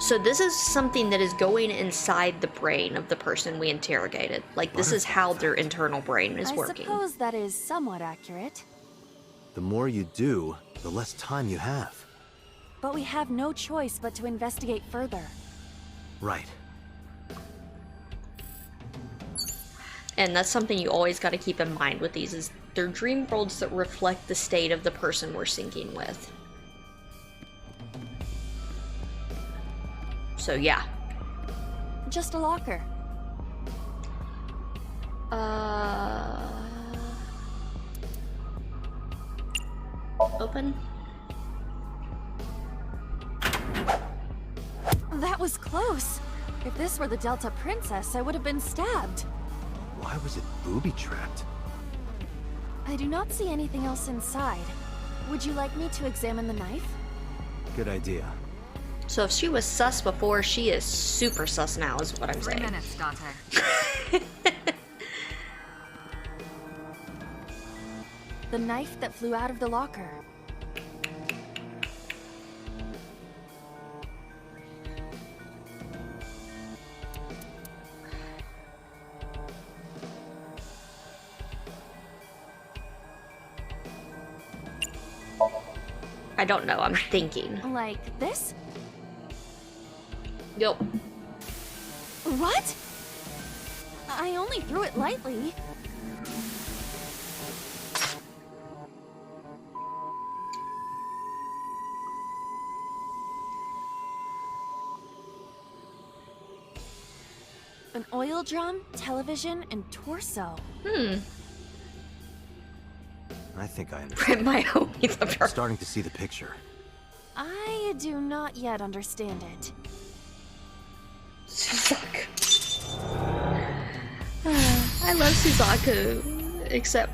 So this is something that is going inside the brain of the person we interrogated. Like, this is how their internal brain is working. I suppose that is somewhat accurate. The more you do, the less time you have. But we have no choice but to investigate further. Right. And that's something you always got to keep in mind with these, is they're dream worlds that reflect the state of the person we're syncing with. So yeah. Just a locker. Open? That was close. If this were the Delta Princess, I would have been stabbed. Why was it booby-trapped? I do not see anything else inside. Would you like me to examine the knife? Good idea. So if she was sus before, she is super sus now, is what I'm 3 saying. minutes, Dante. The knife that flew out of the locker. I don't know, I'm thinking. Like this? Yup. What? I only threw it lightly. An oil drum, television, and torso. I think I understand. Print my own I'm starting to see the picture. I do not yet understand it. Suzaku. I love Suzaku, except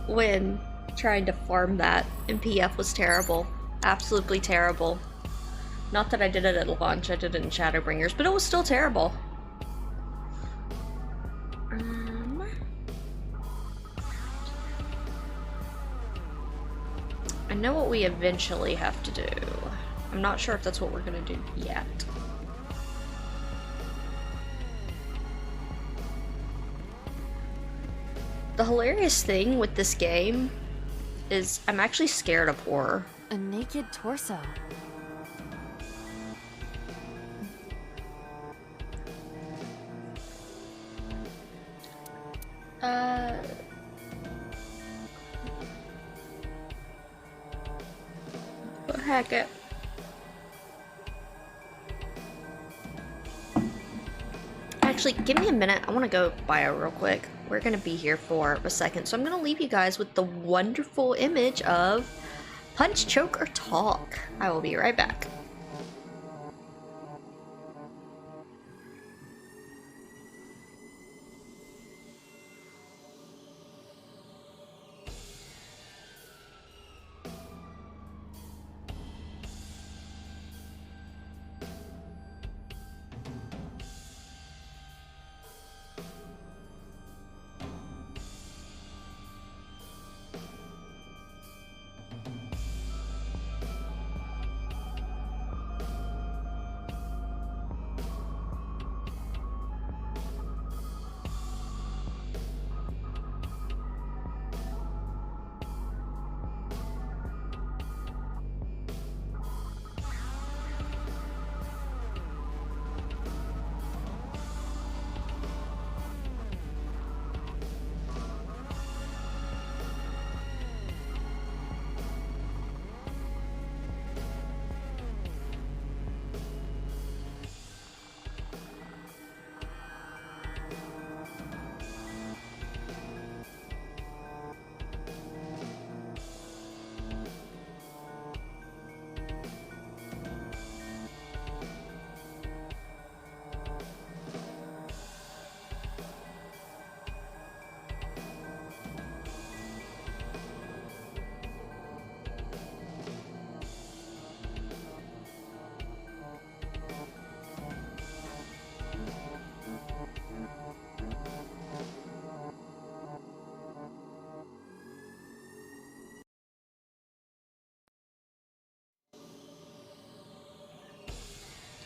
when trying to farm that in PF was terrible. Absolutely terrible. Not that I did it at launch, I did it in Shadowbringers, but it was still terrible. I know what we eventually have to do. I'm not sure if that's what we're gonna do yet. The hilarious thing with this game is I'm actually scared of horror. A naked torso. Heck it. Actually, give me a minute. I want to go bio real quick. We're going to be here for a second. So I'm going to leave you guys with the wonderful image of Punch, Choke, or Talk. I will be right back.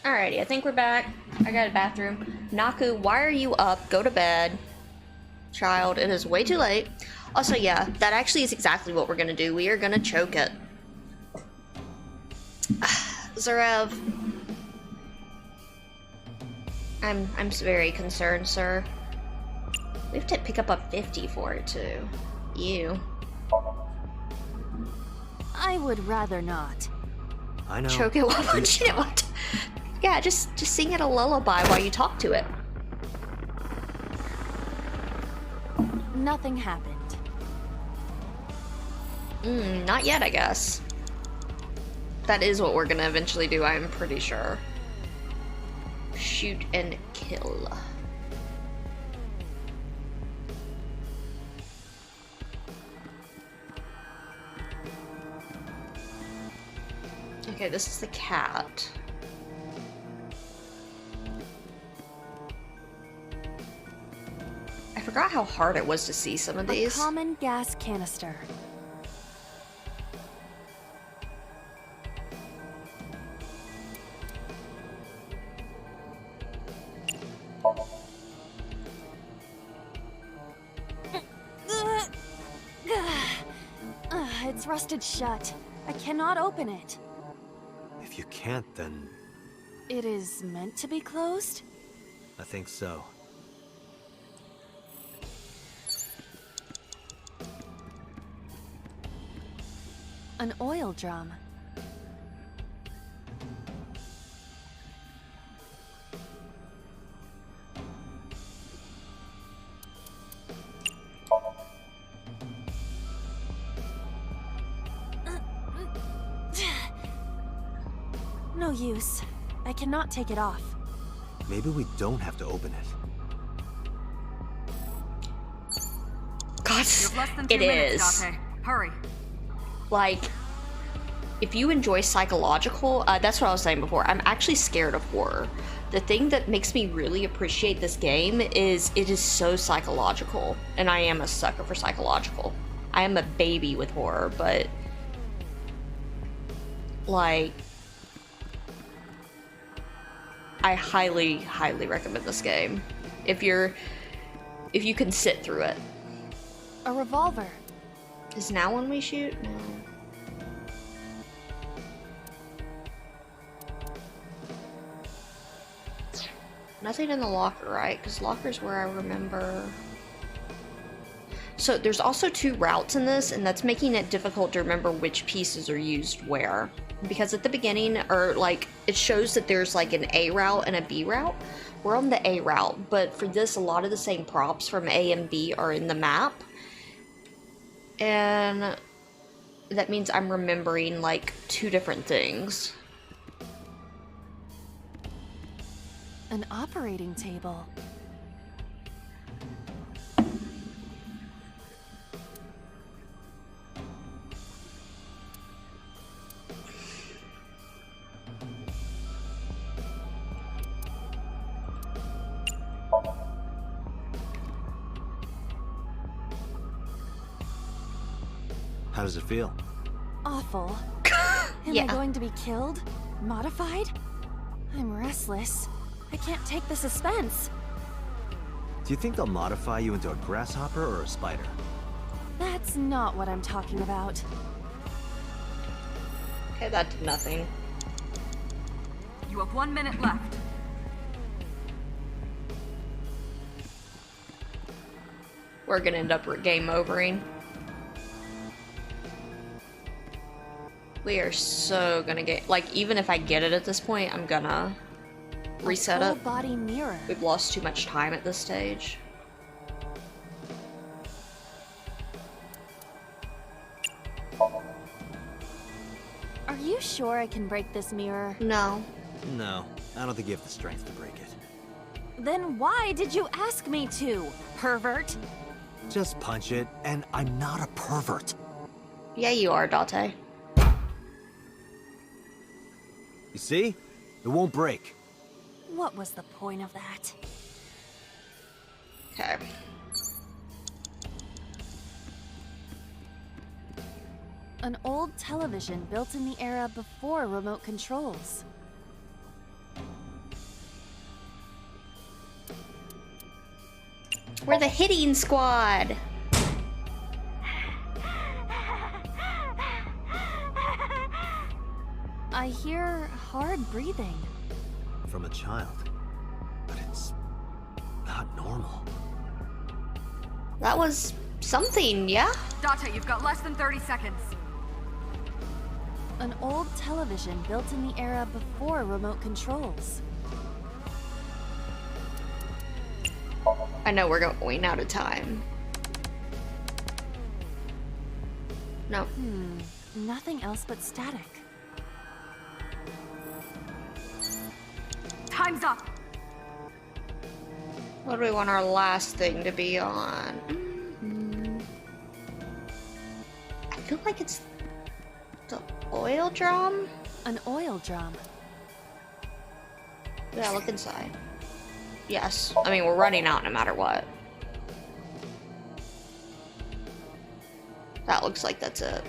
Alrighty, I think we're back. I got a bathroom. Naku, why are you up? Go to bed. Child, it is way too late. Also, yeah, that actually is exactly what we're gonna do. We are gonna choke it. Zarev. I'm very concerned, sir. We have to pick up a 50 for it, too. You. I would rather not. I know. Choke it while punching it. What? Yeah, just sing it a lullaby while you talk to it. Nothing happened. Not yet, I guess. That is what we're gonna eventually do, I'm pretty sure. Shoot and kill. Okay, this is the cat. I forgot how hard it was to see some of these. A common gas canister. It's rusted shut. I cannot open it. If you can't, then... It is meant to be closed? I think so. An oil drum. No use. I cannot take it off. Maybe we don't have to open it. God, it is. Hurry. Like, if you enjoy psychological, that's what I was saying before. I'm actually scared of horror. The thing that makes me really appreciate this game is it is so psychological, and I am a sucker for psychological. I am a baby with horror, but like, I highly, highly recommend this game if you can sit through it. A revolver. Is now when we shoot? No. Nothing in the locker, right? Because locker's where I remember. So there's also 2 routes in this, and that's making it difficult to remember which pieces are used where. Because at the beginning, or like, it shows that there's like an A route and a B route. We're on the A route, but for this, a lot of the same props from A and B are in the map. And that means I'm remembering like 2 different things. An operating table. How does it feel? Awful. Am Yeah. I going to be killed? Modified? I'm restless. I can't take the suspense. Do you think they'll modify you into a grasshopper or a spider? That's not what I'm talking about. Okay, that did nothing. You have 1 minute left. We're gonna end up game overing. We are so gonna get, like, even if I get it at this point, I'm gonna reset A it. full body mirror. We've lost too much time at this stage. Are you sure I can break this mirror? No. No, I don't think you have the strength to break it. Then why did you ask me to, pervert? Just punch it, and I'm not a pervert. Yeah, you are, Date. You see? It won't break. What was the point of that? Okay. An old television built in the era before remote controls. We're the hitting squad. I hear hard breathing. From a child. But it's not normal. That was something, yeah? Date, you've got less than 30 seconds. An old television built in the era before remote controls. I know we're going out of time. No. Nothing else but static. Time's up. What do we want our last thing to be on? I feel like it's the oil drum. An oil drum. Yeah, look inside. Yes. I mean, we're running out no matter what. That looks like that's it.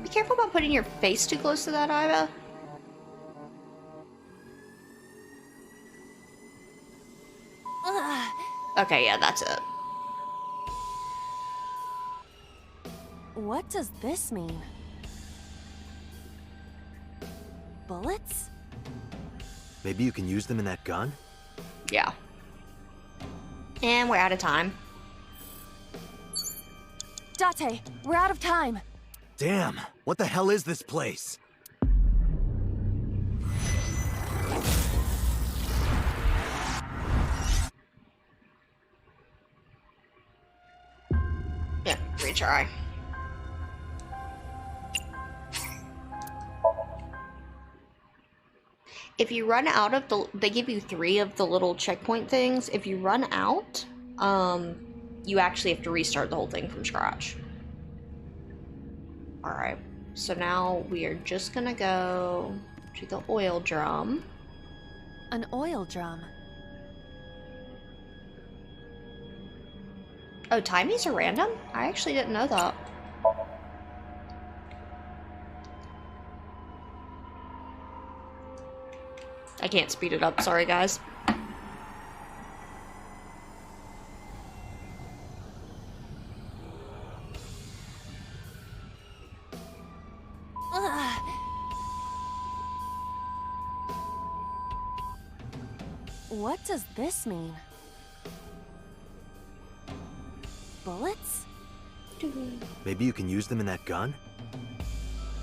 Be careful about putting your face too close to that, Iva. Ugh. Okay, yeah, that's it. What does this mean? Bullets? Maybe you can use them in that gun? Yeah. And we're out of time. Date, we're out of time. Damn, what the hell is this place? Yeah, retry. If you run out of the, they give you 3 of the little checkpoint things. If you run out, you actually have to restart the whole thing from scratch. Alright, so now we are just gonna go to the oil drum. An oil drum. Oh, timies are random? I actually didn't know that. I can't speed it up, sorry guys. What does this mean? Bullets? Maybe you can use them in that gun?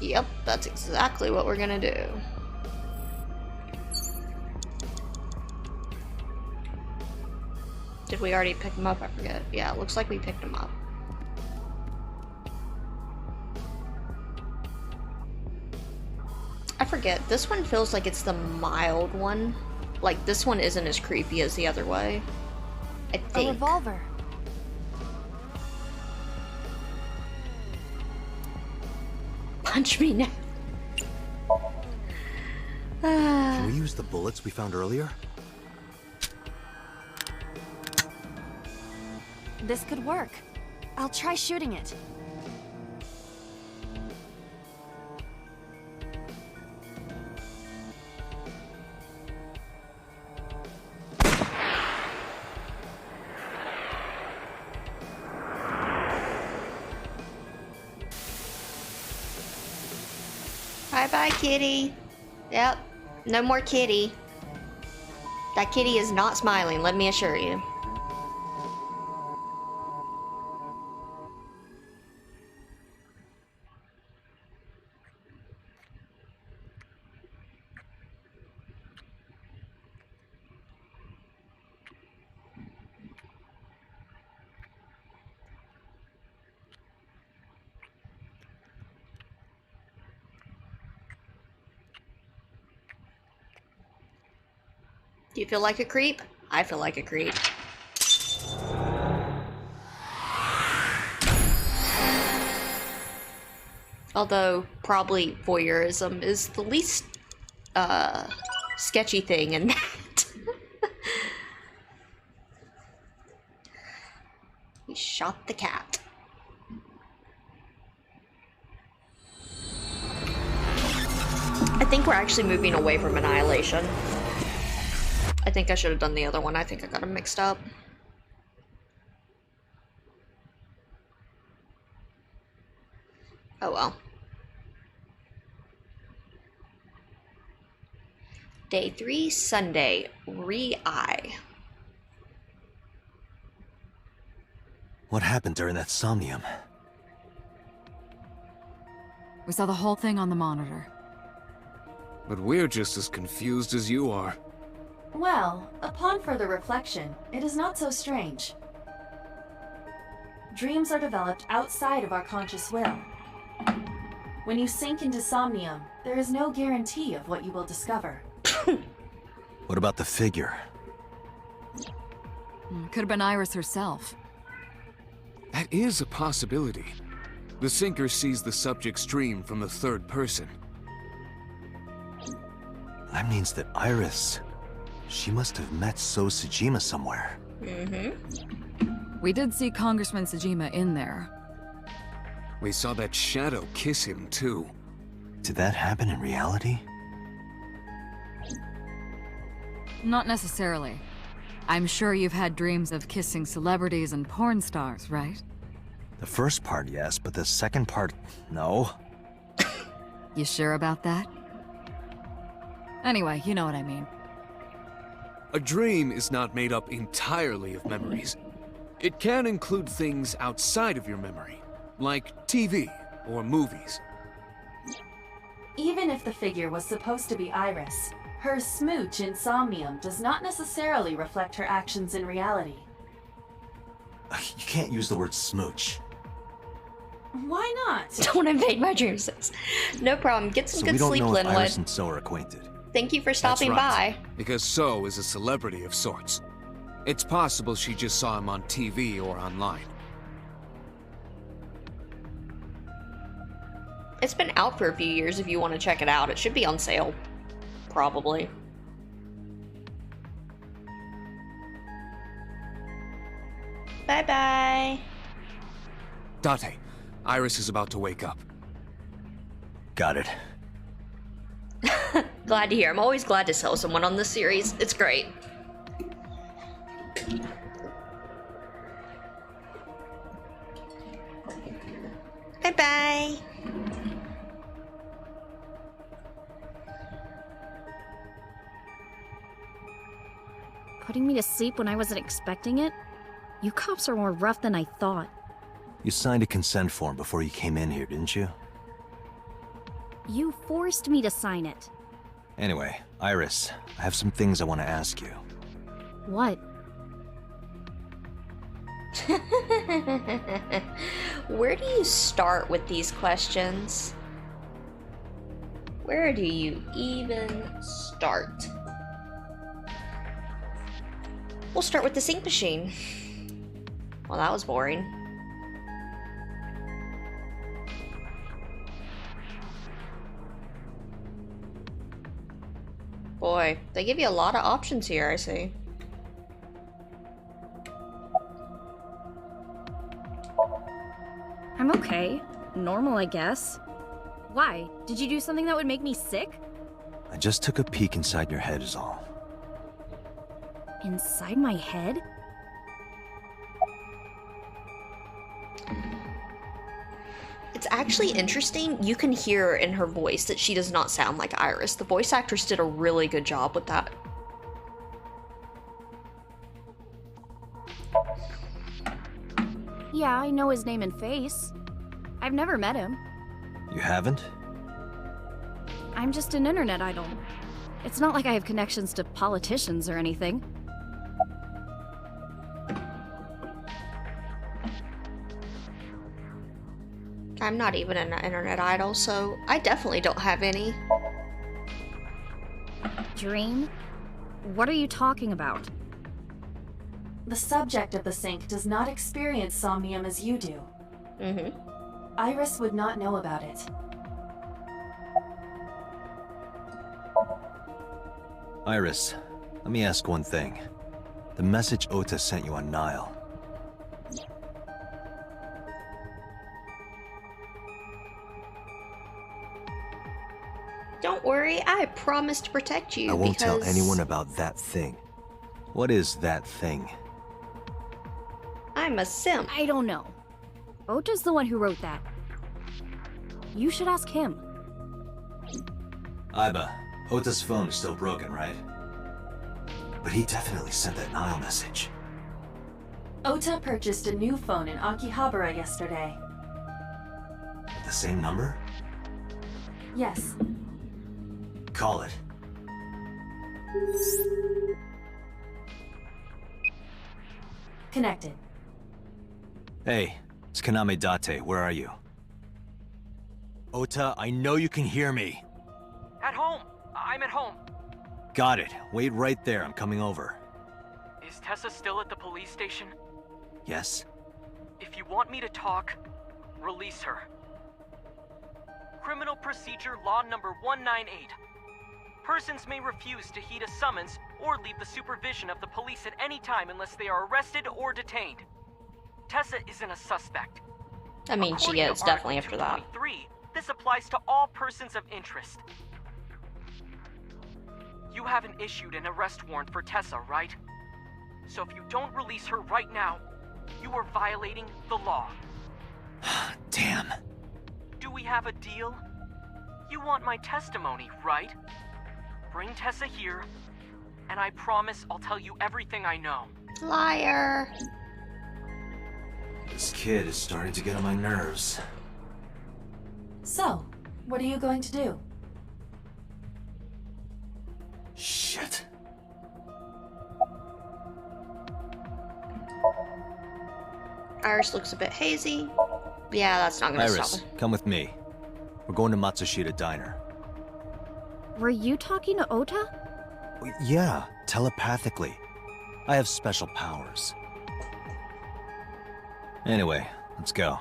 Yep, that's exactly what we're gonna do. Did we already pick them up? I forget. Yeah, it looks like we picked them up. I forget. This one feels like it's the mild one. Like, this one isn't as creepy as the other way. I think. A revolver. Punch me now. Can we use the bullets we found earlier? This could work. I'll try shooting it. Bye-bye, kitty. Yep, no more kitty. That kitty is not smiling, let me assure you. Do you feel like a creep? I feel like a creep. Although, probably voyeurism is the least, sketchy thing in that. We shot the cat. I think we're actually moving away from Annihilation. I think I should have done the other one. I think I got them mixed up. Oh well. Day 3, Sunday. Re-eye. What happened during that Somnium? We saw the whole thing on the monitor. But we're just as confused as you are. Well, upon further reflection, it is not so strange. Dreams are developed outside of our conscious will. When you sink into Somnium, there is no guarantee of what you will discover. What about the figure? Could have been Iris herself. That is a possibility. The sinker sees the subject's dream from the third person. That means that Iris... She must have met So Tsujima somewhere. Mm-hmm. We did see Congressman Tsujima in there. We saw that shadow kiss him, too. Did that happen in reality? Not necessarily. I'm sure you've had dreams of kissing celebrities and porn stars, right? The first part, yes, but the second part, no. You sure about that? Anyway, you know what I mean. A dream is not made up entirely of memories. It can include things outside of your memory, like TV or movies. Even if the figure was supposed to be Iris, her smooch in Somnium does not necessarily reflect her actions in reality. You can't use the word smooch. Why not? Don't invade my dreams. No problem. Get some good sleep, So we don't know if Linwood. Iris and So are acquainted. Thank you for stopping by. Because So is a celebrity of sorts. It's possible she just saw him on TV or online. It's been out for a few years if you want to check it out. It should be on sale. Probably. Bye-bye. Date, Iris is about to wake up. Got it. Glad to hear. I'm always glad to sell someone on this series. It's great. Bye-bye. Putting me to sleep when I wasn't expecting it? You cops are more rough than I thought. You signed a consent form before you came in here, didn't you? You forced me to sign it. Anyway, Iris, I have some things I want to ask you. What? Where do you start with these questions? Where do you even start? We'll start with the sync machine. Well, that was boring. Boy, they give you a lot of options here, I see. I'm okay. Normal, I guess. Why? Did you do something that would make me sick? I just took a peek inside your head is all. Inside my head? It's actually interesting. You can hear in her voice that she does not sound like Iris. The voice actress did a really good job with that. Yeah, I know his name and face. I've never met him. You haven't? I'm just an internet idol. It's not like I have connections to politicians or anything. I'm not even an internet idol, so I definitely don't have any. Dream? What are you talking about? The subject of the sync does not experience Somnium as you do. Mm-hmm. Iris would not know about it. Iris, let me ask one thing. The message Ota sent you on Nile. Don't worry, I promise to protect you. I won't tell because anyone about that thing. What is that thing? I'm a simp. I don't know. Ota's the one who wrote that. You should ask him. Iba, Ota's phone is still broken, right? But he definitely sent that Nile message. Ota purchased a new phone in Akihabara yesterday. The same number? Yes. Call it. Connected. Hey, it's Kaname Date. Where are you? Ota, I know you can hear me. At home. I'm at home. Got it. Wait right there. I'm coming over. Is Tessa still at the police station? Yes? If you want me to talk, release her. Criminal Procedure Law Number 198. Persons may refuse to heed a summons or leave the supervision of the police at any time unless they are arrested or detained. Tessa isn't a suspect. I mean, she According is to definitely Article after that. 223, this applies to all persons of interest. You haven't issued an arrest warrant for Tessa, right? So if you don't release her right now, you are violating the law. Damn. Do we have a deal? You want my testimony, right? Bring Tessa here, and I promise I'll tell you everything I know. Liar. This kid is starting to get on my nerves. So, what are you going to do? Shit. Iris looks a bit hazy. Yeah, that's not gonna Iris, stop her. come with me. We're going to Matsushita Diner. Were you talking to Ota? Yeah, telepathically. I have special powers. Anyway, let's go.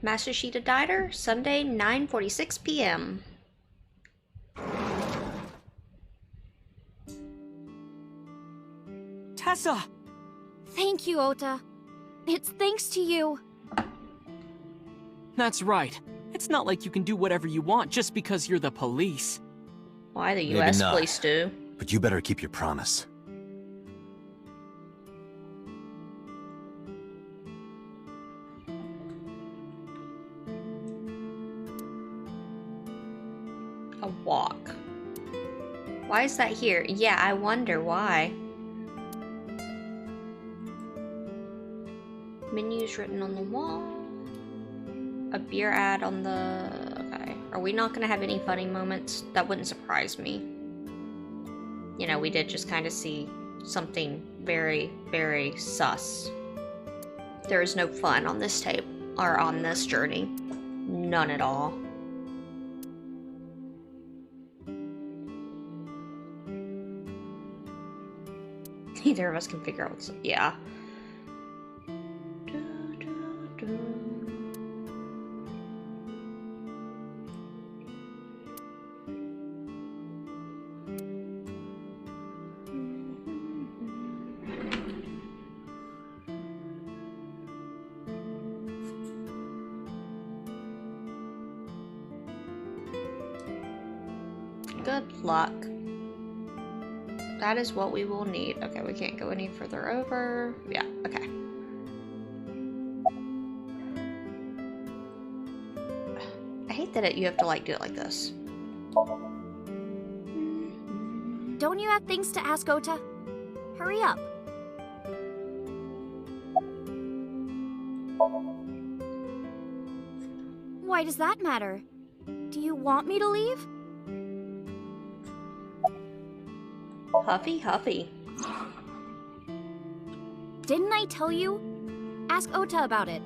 Matsushita Diner, Sunday, 9:46 p.m. Tessa! Thank you, Ota. It's thanks to you. That's right. It's not like you can do whatever you want just because you're the police. Why the Maybe U.S. not. police do? But you better keep your promise. A walk. Why is that here? Yeah, I wonder why. Menus written on the wall. A beer ad on the... Okay. Are we not gonna have any funny moments? That wouldn't surprise me. You know, we did just kind of see something very, very sus. There is no fun on this tape, or on this journey. None at all. Neither of us can figure out what's... Yeah. Good luck. That is what we will need. Okay, we can't go any further over. Yeah, okay. I hate that you have to like do it like this. Don't you have things to ask Ota? Hurry up. Why does that matter? Do you want me to leave? Huffy, huffy. Didn't I tell you? Ask Ota about it.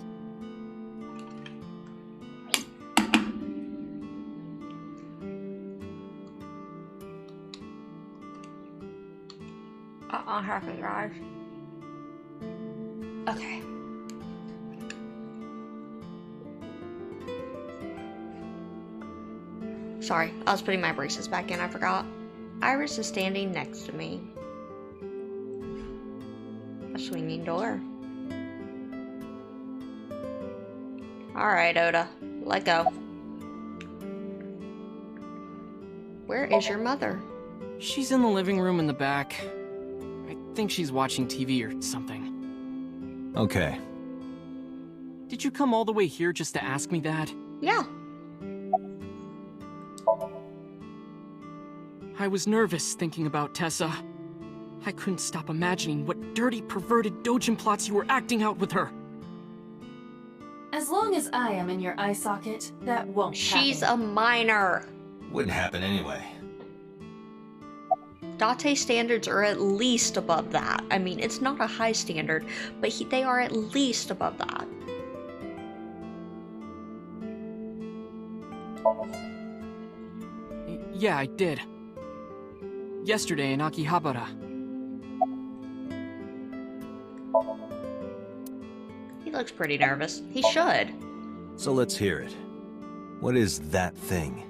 Happy guys. Okay. Sorry, I was putting my braces back in, I forgot. Iris is standing next to me. A swinging door. Alright, Ota. Let go. Where is your mother? She's in the living room in the back. I think she's watching TV or something. Okay. Did you come all the way here just to ask me that? Yeah. I was nervous thinking about Tessa. I couldn't stop imagining what dirty, perverted dojin plots you were acting out with her. As long as I am in your eye socket, that won't happen. She's a minor. Wouldn't happen anyway. Date standards are at least above that. I mean, it's not a high standard, but they are at least above that. Yeah, I did. Yesterday in Akihabara. He looks pretty nervous. He should. So let's hear it. What is that thing?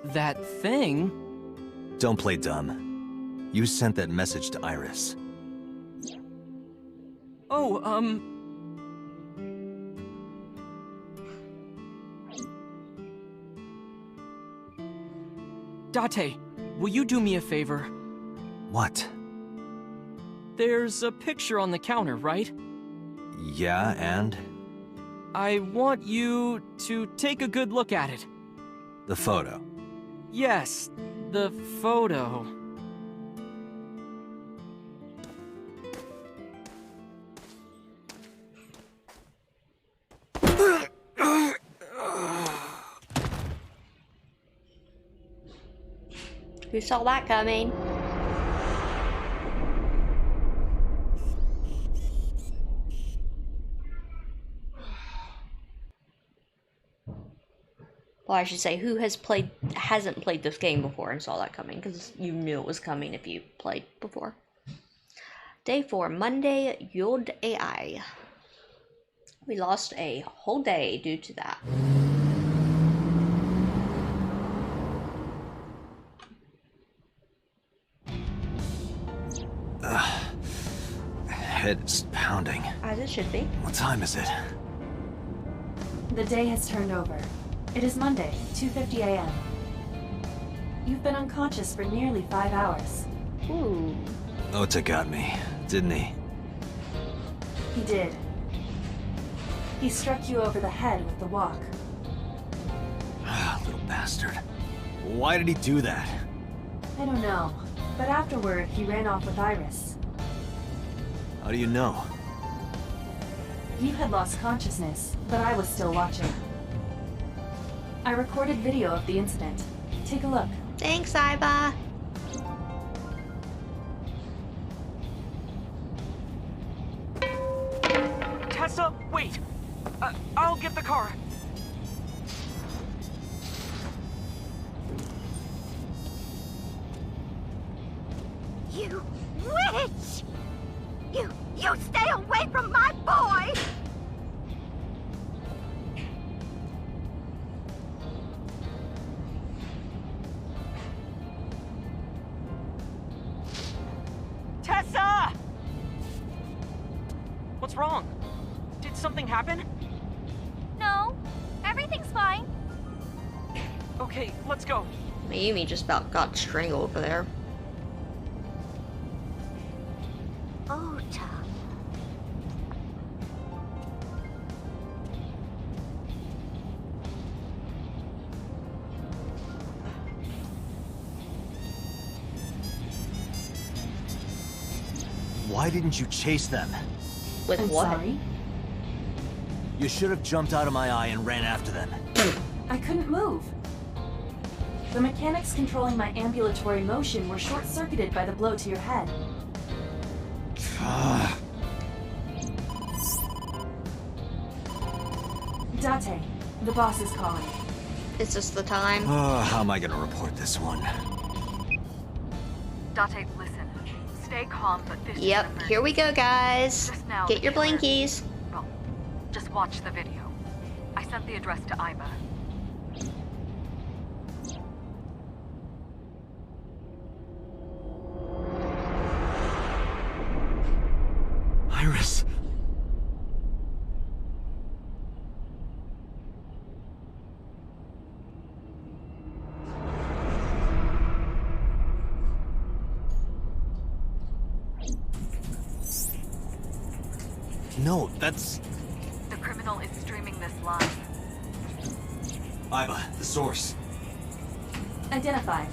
That thing? Don't play dumb. You sent that message to Iris. Oh, Date, will you do me a favor? What? There's a picture on the counter, right? Yeah, and? I want you to take a good look at it. The photo. Yes, the photo. Who saw that coming? Well, I should say, who hasn't played this game before and saw that coming, because you knew it was coming if you played before. Day 4, Monday, Yod AI. We lost a whole day due to that. Head is pounding. As it should be. What time is it? The day has turned over. It is Monday, 2:50 a.m. You've been unconscious for nearly 5 hours. Ooh. Ota got me, didn't he? He did. He struck you over the head with the walk. Ah, little bastard. bastard. Why did he do that? I don't know, but afterward, he ran off with Iris. How do you know? You had lost consciousness, but I was still watching. I recorded video of the incident. Take a look. Thanks, Iba. Tessa, wait! I'll get the car. You witch! You stay away from my boy! Tessa! What's wrong? Did something happen? No, everything's fine. Okay, let's go. Mayumi just about got strangled over there. Ota. Why didn't you chase them? With I'm what? sorry. You should have jumped out of my eye and ran after them. I couldn't move. The mechanics controlling my ambulatory motion were short-circuited by the blow to your head. Date, the boss is calling. Is this the time? How am I gonna report this one? Date, listen. Stay calm, but this Yep, here we go, guys. Just now, Get your the killer- blinkies. Well, just watch the video. I sent the address to Iba. Iris. No, that's... The criminal is streaming this live. Iba, the source. Identified.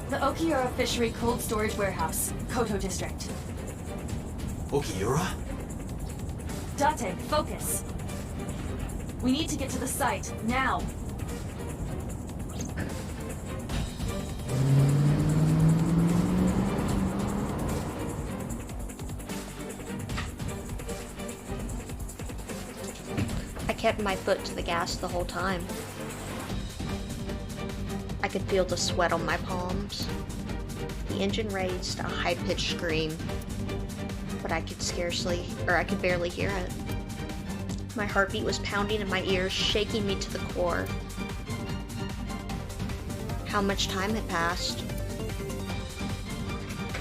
The Okiura Fishery Cold Storage Warehouse, Koto District. Okiura? Date, focus. We need to get to the site, now. I kept my foot to the gas the whole time. I could feel the sweat on my palms. The engine raised a high-pitched scream, but I could barely hear it. My heartbeat was pounding in my ears, shaking me to the core. How much time had passed?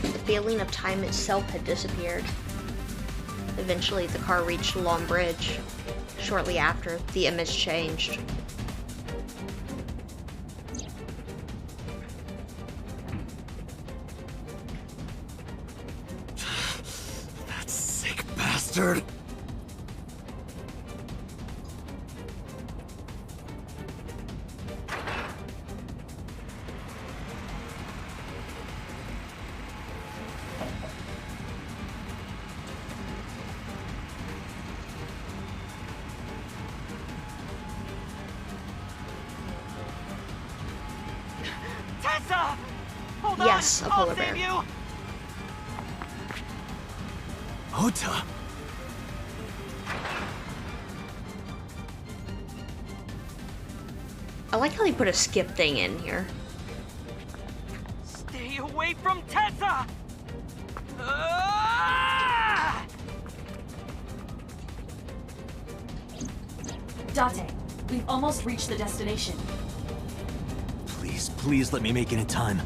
The feeling of time itself had disappeared. Eventually, the car reached a long bridge. Shortly after, the image changed. That sick bastard! Tessa! Hold on! Yes, a polar I'll bear. save you! Ota! I like how they put a skip thing in here. Stay away from Tessa! Ah! Date, we've almost reached the destination. Please, please let me make it in time.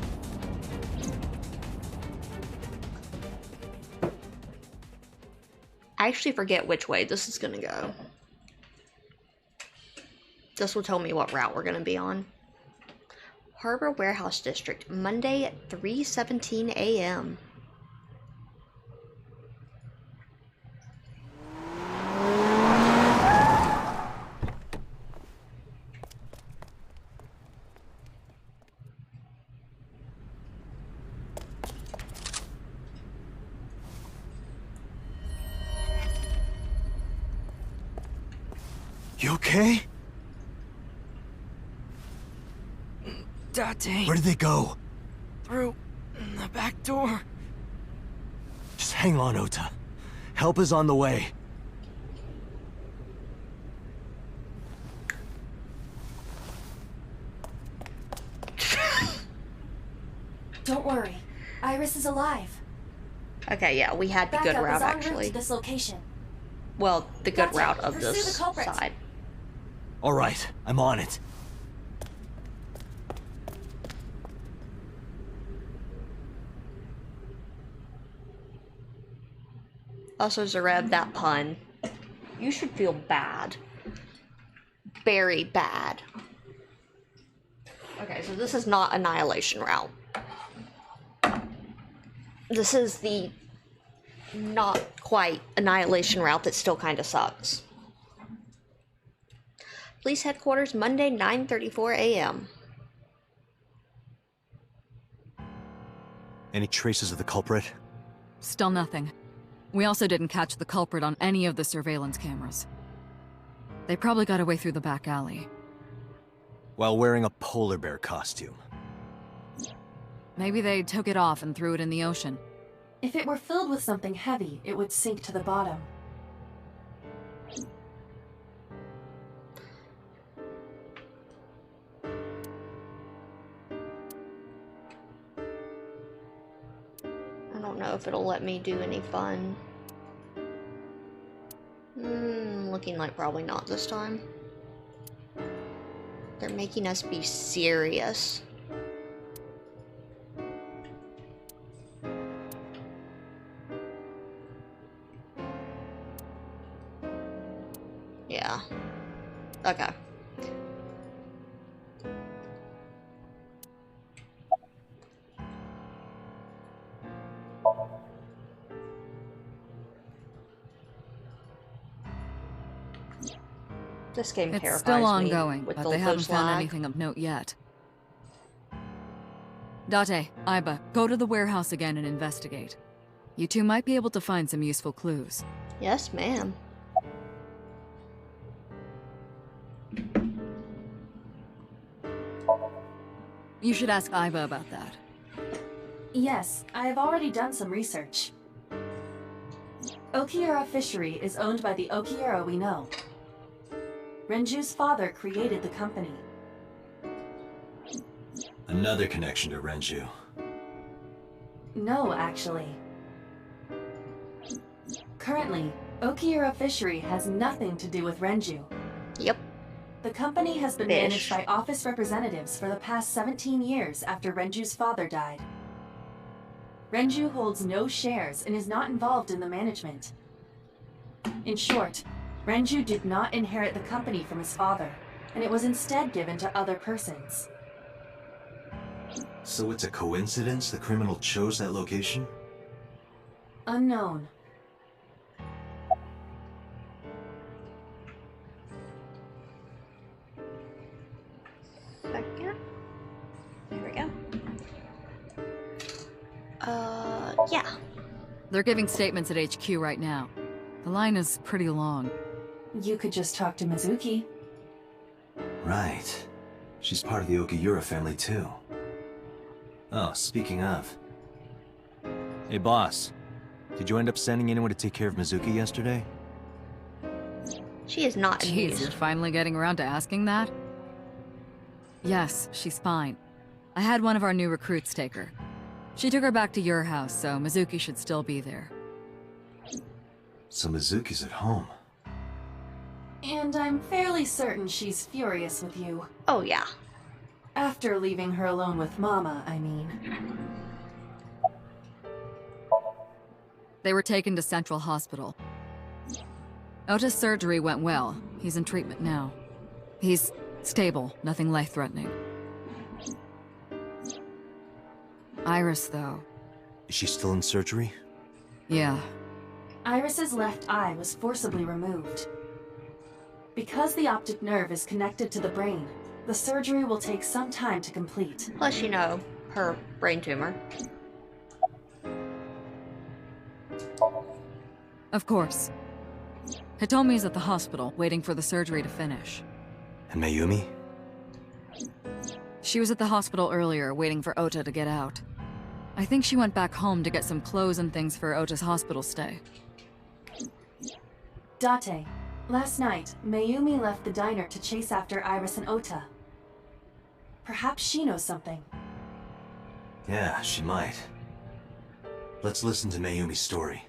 I actually forget which way this is gonna go. This will tell me what route we're gonna be on. Harbor Warehouse District, Monday at 3:17 a.m. You okay? Date. Where did they go? Through the back door. Just hang on, Ota. Help is on the way. Don't worry. Iris is alive. Okay, yeah, we had the good Backup route is en route actually. to this location. Well, the good Gotcha. route of Pursue this the culprit. side. All right, I'm on it. Also, Zareb, that pun. You should feel bad. Very bad. Okay, so this is not Annihilation Route. This is the not quite Annihilation Route that still kind of sucks. Police headquarters, Monday, 9:34 a.m. Any traces of the culprit? Still nothing. We also didn't catch the culprit on any of the surveillance cameras. They probably got away through the back alley. While wearing a polar bear costume. Maybe they took it off and threw it in the ocean. If it were filled with something heavy, it would sink to the bottom. I don't know if it'll let me do any fun. Looking like probably not this time. They're making us be serious. Yeah. Okay. This game It's terrifies still me ongoing, with but the they haven't loose found lag. anything of note yet. Date, Iba, go to the warehouse again and investigate. You two might be able to find some useful clues. Yes, ma'am. You should ask Iba about that. Yes, I have already done some research. Okiura Fishery is owned by the Okiura we know. Renju's father created the company. Another connection to Renju. No, actually. Currently, Okiura Fishery has nothing to do with Renju. Yep. The company has been Fish. managed by office representatives for the past 17 years after Renju's father died. Renju holds no shares and is not involved in the management. In short, Renju did not inherit the company from his father, and it was instead given to other persons. So it's a coincidence the criminal chose that location? Unknown. Second. There we go. Yeah. They're giving statements at HQ right now. The line is pretty long. You could just talk to Mizuki. Right. She's part of the Okiura family too. Oh, speaking of. Hey boss, did you end up sending anyone to take care of Mizuki yesterday? She is not Jeez, amused. you're finally getting around to asking that? Yes, she's fine. I had one of our new recruits take her. She took her back to your house, so Mizuki should still be there. So Mizuki's at home. And I'm fairly certain she's furious with you. Oh, yeah. After leaving her alone with Mama, I mean. They were taken to Central Hospital. Ota's surgery went well. He's in treatment now. He's stable, nothing life-threatening. Iris, though. Is she still in surgery? Yeah. Iris's left eye was forcibly removed. Because the optic nerve is connected to the brain, the surgery will take some time to complete. Plus, you know, her brain tumor. Of course. Hitomi's at the hospital, waiting for the surgery to finish. And Mayumi? She was at the hospital earlier, waiting for Ota to get out. I think she went back home to get some clothes and things for Ota's hospital stay. Date, last night, Mayumi left the diner to chase after Iris and Ota. Perhaps she knows something. Yeah, she might. Let's listen to Mayumi's story.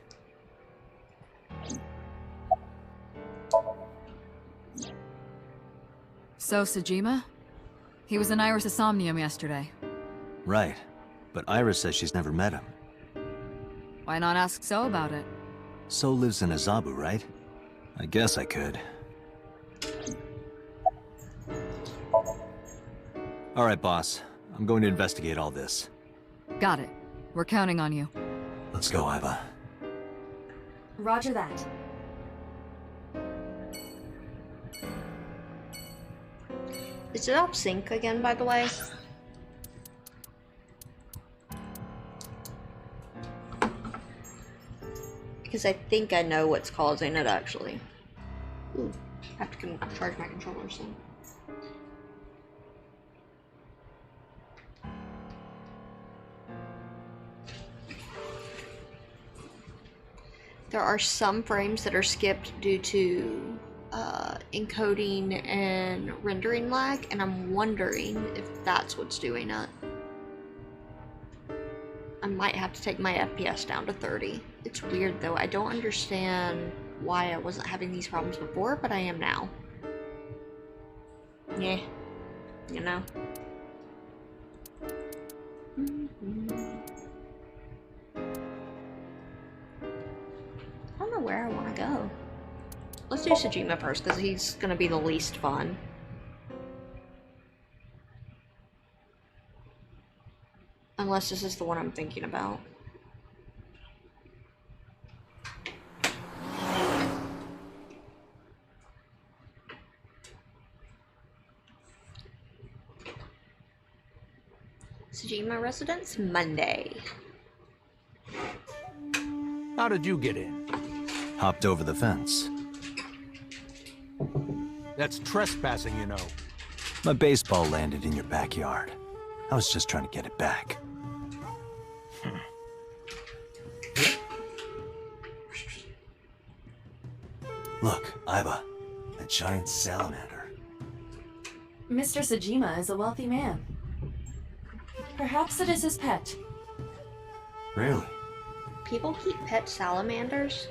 So, Sejima? He was in Iris' Somnium yesterday. Right. But Iris says she's never met him. Why not ask So about it? So lives in Azabu, right? I guess I could. Alright, boss. I'm going to investigate all this. Got it. We're counting on you. Let's go, Iva. Roger that. Is it off sync again, by the way? Because I think I know what's causing it, actually. Ooh, I have to charge my controller soon. There are some frames that are skipped due to encoding and rendering lag, and I'm wondering if that's what's doing it. I might have to take my FPS down to 30. It's weird though, I don't understand why I wasn't having these problems before, but I am now. Yeah, you know. I don't know where I want to go. Let's do Sejima first, because he's going to be the least fun. Unless this is the one I'm thinking about. Sejima residence, Monday. How did you get in? Hopped over the fence. That's trespassing, you know. My baseball landed in your backyard. I was just trying to get it back. Look, Iva, a giant salamander. Mr. Sejima is a wealthy man. Perhaps it is his pet. Really? People keep pet salamanders?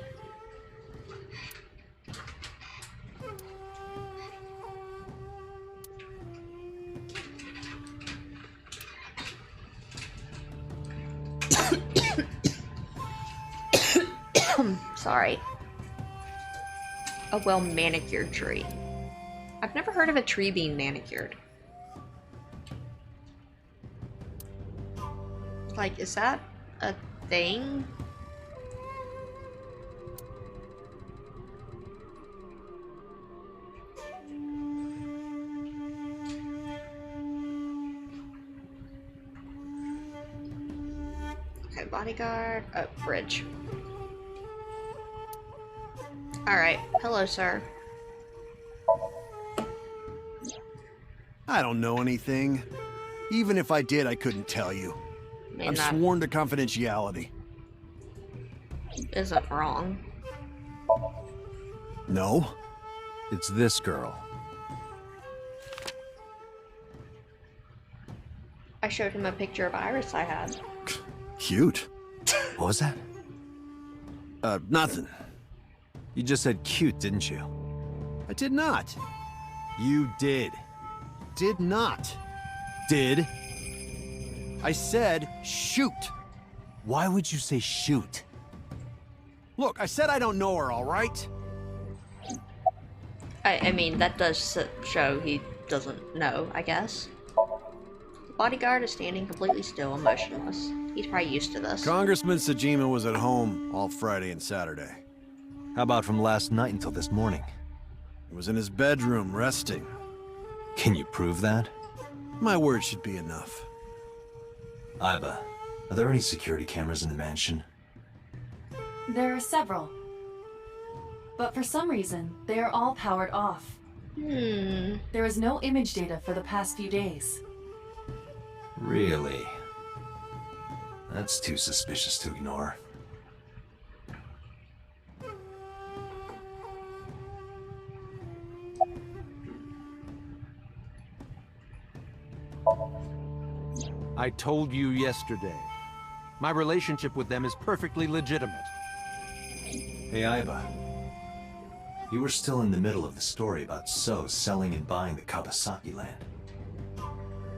Sorry. A well-manicured tree. I've never heard of a tree being manicured. Like, is that a thing? Okay, bodyguard. Oh, bridge. Alright. Hello, sir. I don't know anything. Even if I did, I couldn't tell you. Man, I'm that sworn to confidentiality. isn't wrong. No? It's this girl. I showed him a picture of Iris I had. Cute. What was that? Nothing. You just said cute, didn't you? I did not. You did. Did not. Did? I said shoot. Why would you say shoot? Look, I said I don't know her, all right? I mean, that does show he doesn't know, I guess. The bodyguard is standing completely still and motionless. He's probably used to this. Congressman Sejima was at home all Friday and Saturday. How about from last night until this morning? He was in his bedroom, resting. Can you prove that? My word should be enough. Iva, are there any security cameras in the mansion? There are several. But for some reason, they are all powered off. There is no image data for the past few days. Really? That's too suspicious to ignore. I told you yesterday. My relationship with them is perfectly legitimate. Hey, Aiba. You were still in the middle of the story about So selling and buying the Kawasaki land.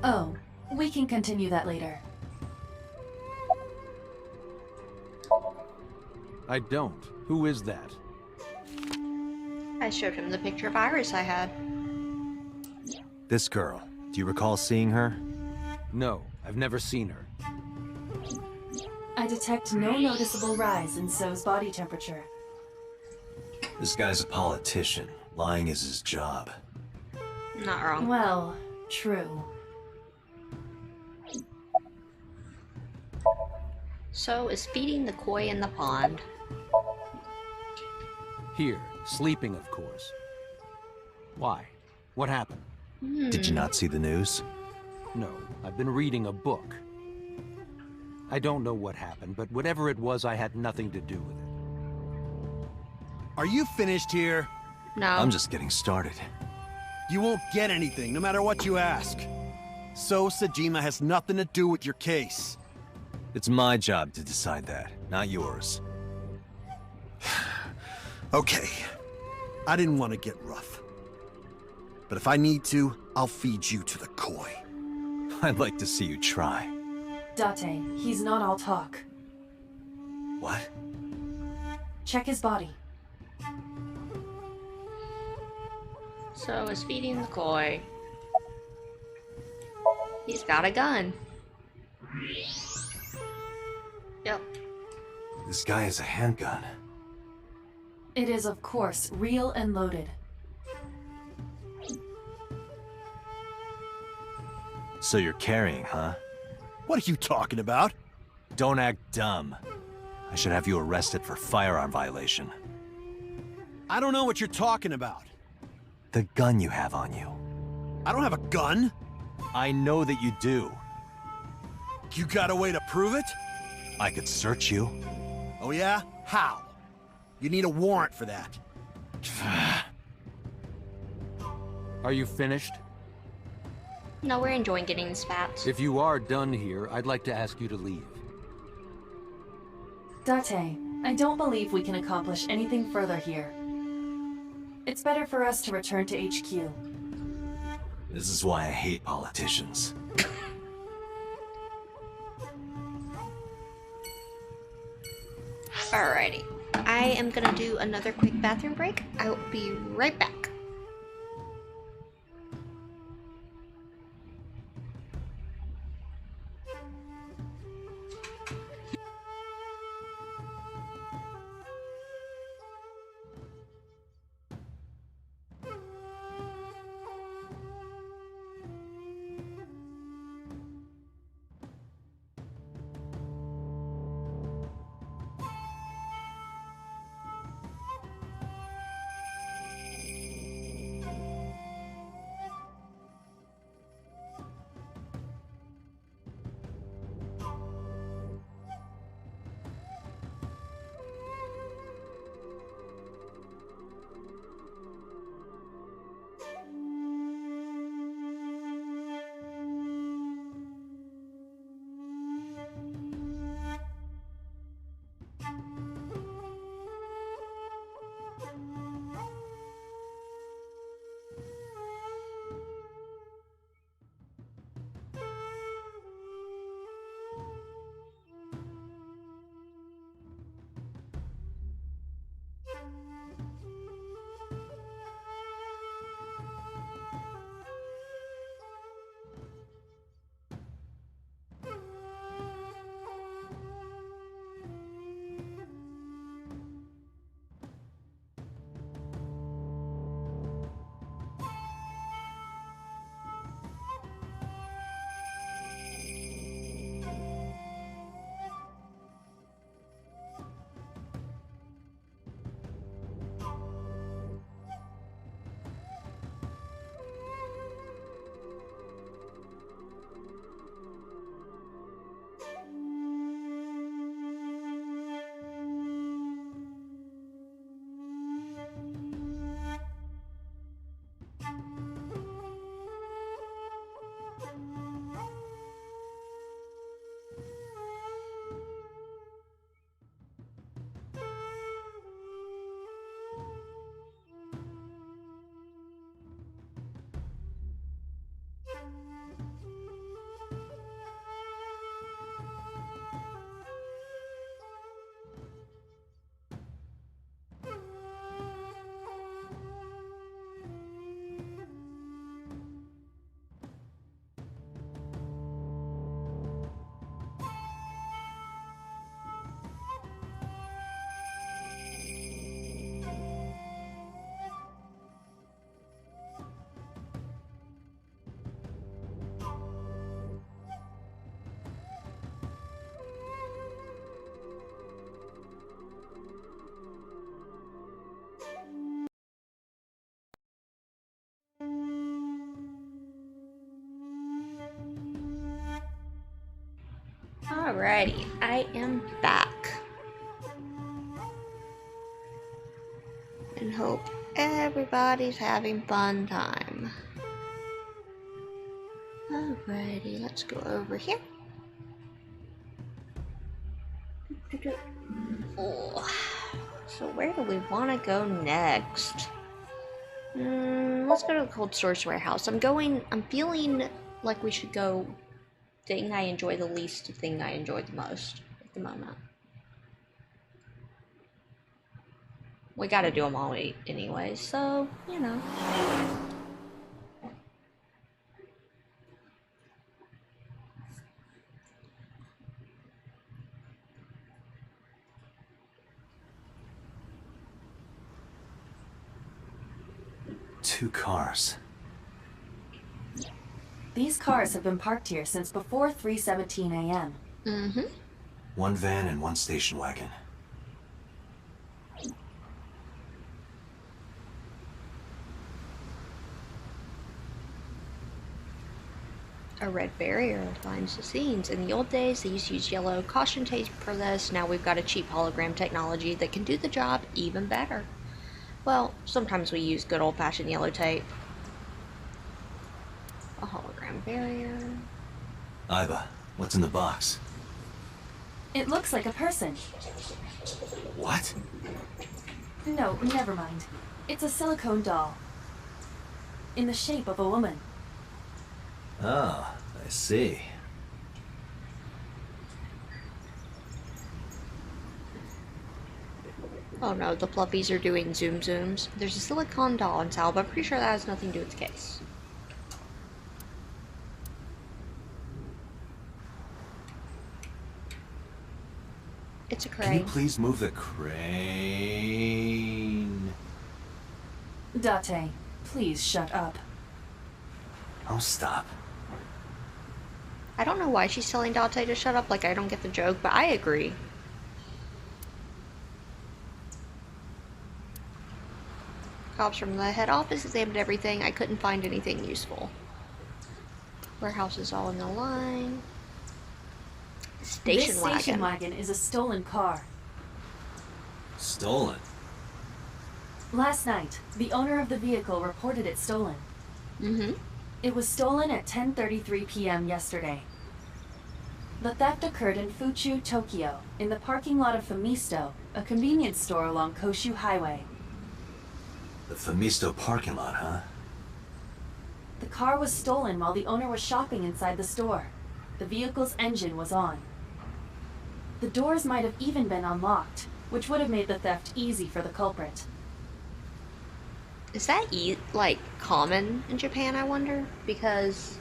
Oh, we can continue that later. I don't. Who is that? I showed him the picture of Iris I had. This girl, do you recall seeing her? No, I've never seen her. I detect no noticeable rise in So's body temperature. This guy's a politician. Lying is his job. Not wrong. Well, true. So is feeding the koi in the pond. Here, sleeping, of course. Why? What happened? Did you not see the news? No, I've been reading a book. I don't know what happened, but whatever it was, I had nothing to do with it. Are you finished here? No. I'm just getting started. You won't get anything, no matter what you ask. So Sajima has nothing to do with your case. It's my job to decide that, not yours. Okay. I didn't want to get rough. But if I need to, I'll feed you to the koi. I'd like to see you try. Date, he's not all talk. What? Check his body. So is feeding the koi. He's got a gun. Yep. This guy has a handgun. It is, of course, real and loaded. So you're carrying, huh? What are you talking about? Don't act dumb. I should have you arrested for firearm violation. I don't know what you're talking about. The gun you have on you. I don't have a gun. I know that you do. You got a way to prove it? I could search you. Oh yeah? How? You need a warrant for that. Are you finished? No, we're enjoying getting spats. If you are done here, I'd like to ask you to leave. Date, I don't believe we can accomplish anything further here. It's better for us to return to HQ. This is why I hate politicians. Alrighty. I am gonna do another quick bathroom break. I will be right back. Alrighty, I am back. And hope everybody's having fun time. Alrighty, let's go over here. Oh, so where do we want to go next? Let's go to the cold storage warehouse. I'm feeling like we should go thing I enjoy the least to thing I enjoy the most at the moment. We gotta do them all anyway, so, you know. Two cars. These cars have been parked here since before 3:17 a.m. Mm-hmm. One van and one station wagon. A red barrier lines the scenes. In the old days, they used to use yellow caution tape for this. Now we've got a cheap hologram technology that can do the job even better. Well, sometimes we use good old-fashioned yellow tape. A hologram barrier. Iva, what's in the box? It looks like a person. What? No, never mind. It's a silicone doll. In the shape of a woman. Oh, I see. Oh no, the fluffies are doing zoom zooms. There's a silicone doll inside, but I'm pretty sure that has nothing to do with the case. It's a crane. Can you please move the crane? Date, please shut up. Oh, stop. I don't know why she's telling Date to shut up, like I don't get the joke, but I agree. Cops from the head office examined everything. I couldn't find anything useful. Warehouse is all in the line. Station wagon. This station wagon is a stolen car. Stolen? Last night, the owner of the vehicle reported it stolen. Mm-hmm. It was stolen at 10:33 p.m. yesterday. The theft occurred in Fuchu, Tokyo, in the parking lot of Famisto, a convenience store along Koshu Highway. The Famisto parking lot, huh? The car was stolen while the owner was shopping inside the store. The vehicle's engine was on. The doors might have even been unlocked, which would have made the theft easy for the culprit. Is that like common in Japan, I wonder? Because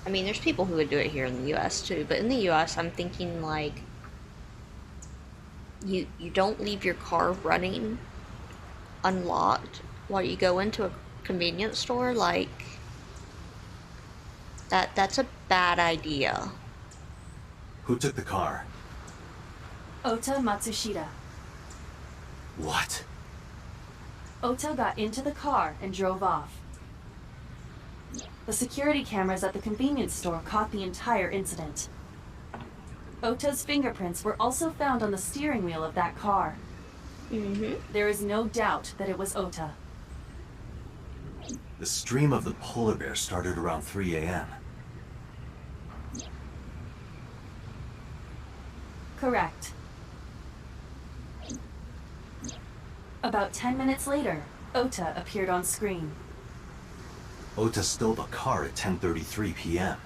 I mean, there's people who would do it here in the US too, but in the US I'm thinking like you don't leave your car running unlocked while you go into a convenience store, like that's a bad idea. Who took the car? Ota Matsushita. What? Ota got into the car and drove off. The security cameras at the convenience store caught the entire incident. Ota's fingerprints were also found on the steering wheel of that car. Mm-hmm. There is no doubt that it was Ota. The stream of the polar bear started around 3 a.m. Correct. About 10 minutes later, Ota appeared on screen. Ota stole the car at 10:33 p.m.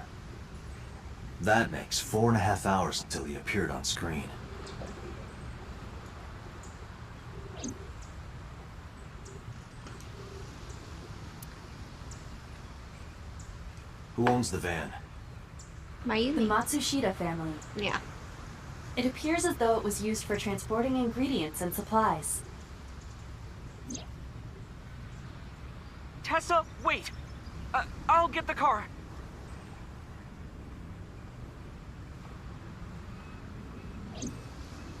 That makes 4.5 hours until he appeared on screen. Who owns the van? Mayumi. The Matsushita family. Yeah. It appears as though it was used for transporting ingredients and supplies. Tessa, wait! I'll get the car.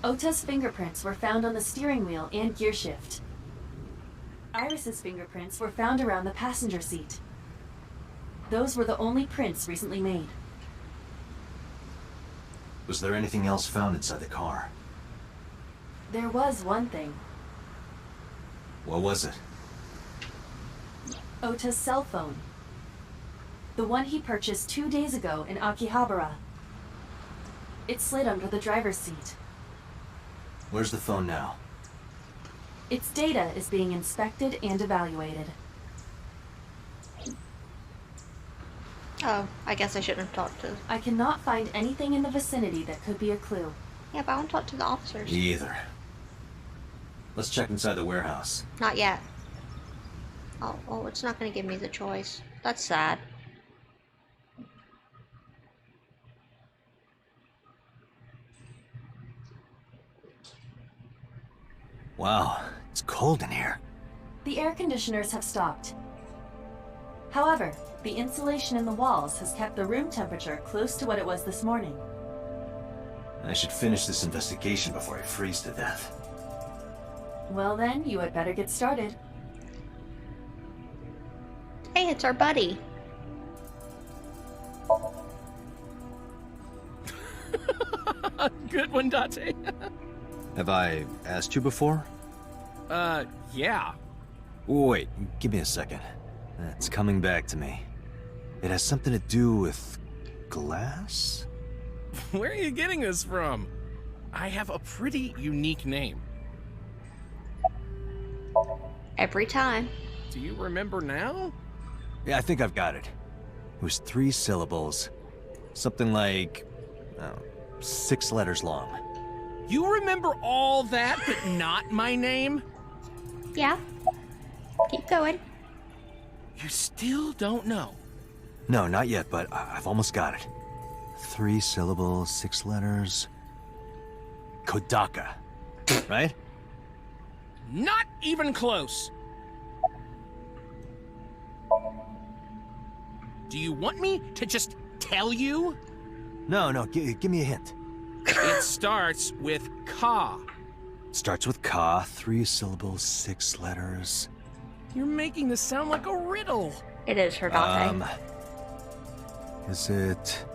Ota's fingerprints were found on the steering wheel and gearshift. Iris's fingerprints were found around the passenger seat. Those were the only prints recently made. Was there anything else found inside the car? There was one thing. What was it? Ota's cell phone. The one he purchased 2 days ago in Akihabara. It slid under the driver's seat. Where's the phone now? Its data is being inspected and evaluated. Oh, I guess I shouldn't have talked to... I cannot find anything in the vicinity that could be a clue. Yeah, but I want to talk to the officers. Me either. Let's check inside the warehouse. Not yet. Oh, it's not going to give me the choice. That's sad. Wow, it's cold in here. The air conditioners have stopped. However, the insulation in the walls has kept the room temperature close to what it was this morning. I should finish this investigation before I freeze to death. Well then, you had better get started. Hey, it's our buddy. Good one, Date. Have I asked you before? Yeah. Wait, give me a second. It's coming back to me. It has something to do with glass? Where are you getting this from? I have a pretty unique name. Every time. Do you remember now? Yeah, I think I've got it. It was 3 syllables. Something like... 6 letters long. You remember all that, but not my name? Yeah. Keep going. You still don't know? No, not yet, but I've almost got it. 3 syllables, 6 letters... Kodaka. Right? Not even close. Do you want me to just tell you? No, give me a hint. It starts with Ka. Starts with Ka, 3 syllables, 6 letters. You're making this sound like a riddle. It is her Date. Is it...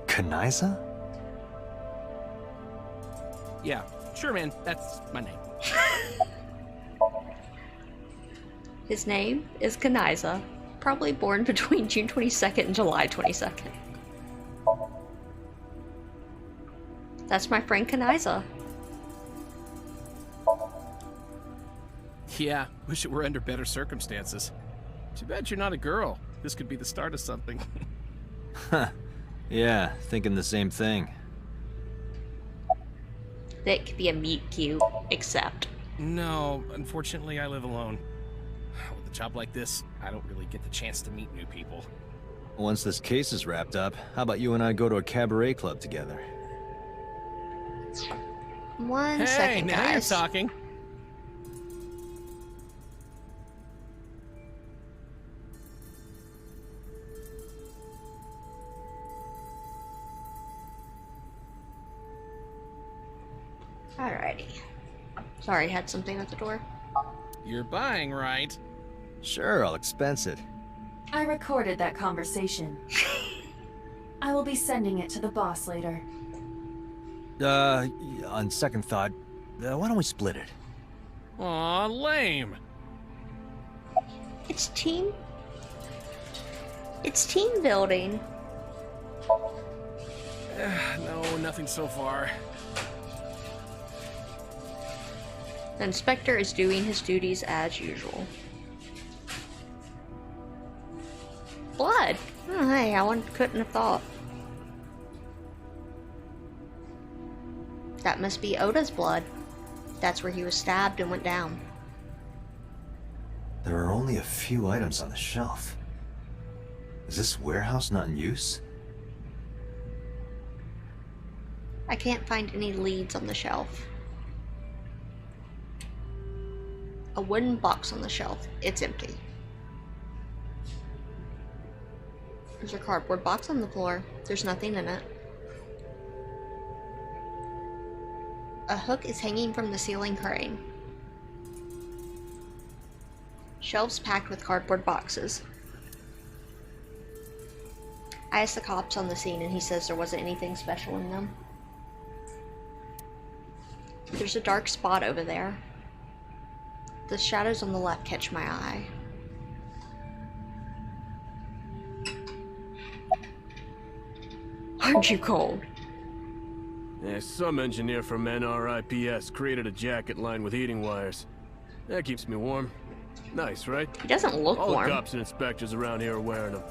Kanaiza? Yeah, sure, man. That's my name. His name is Kanaiza. Probably born between June 22nd and July 22nd. That's my friend Kanaiza. Yeah, wish it were under better circumstances. Too bad you're not a girl. This could be the start of something. Huh. Yeah, thinking the same thing. That could be a meet cute, except. No, unfortunately I live alone. With a job like this, I don't really get the chance to meet new people. Once this case is wrapped up, how about you and I go to a cabaret club together? One second, now guys. you're talking. Alrighty. Sorry, had something at the door. You're buying, right? Sure, I'll expense it. I recorded that conversation. I will be sending it to the boss later. On second thought, why don't we split it? Aw, lame. It's team building. No, nothing so far. The inspector is doing his duties as usual. Blood. Oh, hey, couldn't have thought. That must be Oda's blood. That's where he was stabbed and went down. There are only a few items on the shelf. Is this warehouse not in use? I can't find any leads on the shelf. A wooden box on the shelf. It's empty. There's a cardboard box on the floor. There's nothing in it. A hook is hanging from the ceiling crane. Shelves packed with cardboard boxes. I asked the cops on the scene and he says there wasn't anything special in them. There's a dark spot over there. The shadows on the left catch my eye. Aren't you cold? Yeah, some engineer from NRIPS created a jacket lined with heating wires. That keeps me warm. Nice, right? He doesn't look All warm. the cops and inspectors around here are wearing them.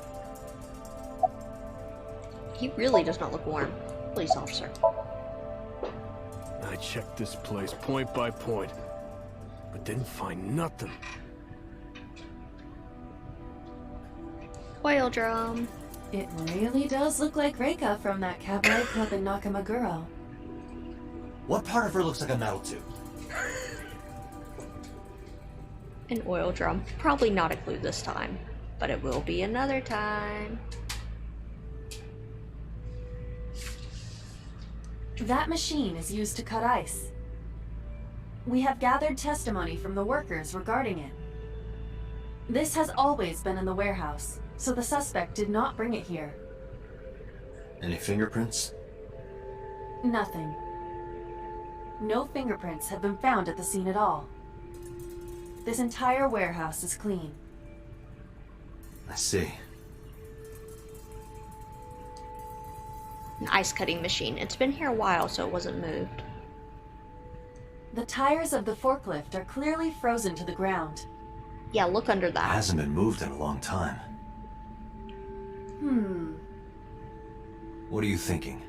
He really does not look warm. Police officer. I checked this place point by point, but didn't find nothing. Oil drum. It really does look like Reika from that cabaret club in Nakamaguro. What part of her looks like a metal tube? An oil drum. Probably not a clue this time, but it will be another time. That machine is used to cut ice. We have gathered testimony from the workers regarding it. This has always been in the warehouse, so the suspect did not bring it here. Any fingerprints? Nothing. No fingerprints have been found at the scene at all. This entire warehouse is clean. I see. An ice cutting machine. It's been here a while, so it wasn't moved. The tires of the forklift are clearly frozen to the ground. Yeah, look under It that. hasn't been moved in a long time. What are you thinking?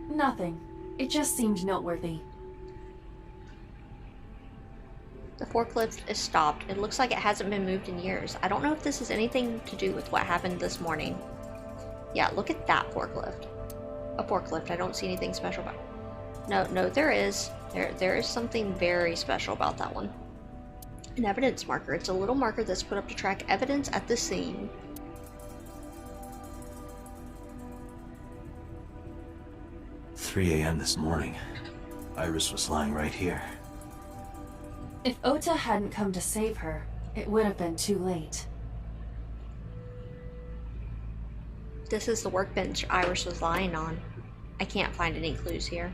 Nothing. It just seemed noteworthy. The forklift is stopped. It looks like it hasn't been moved in years. I don't know if this has anything to do with what happened this morning. Yeah, look at that forklift. A forklift. I don't see anything special about it. No, there is. There is something very special about that one. An evidence marker. It's a little marker that's put up to track evidence at the scene. At 3 a.m. this morning. Iris was lying right here. If Ota hadn't come to save her, it would have been too late. This is the workbench Iris was lying on. I can't find any clues here.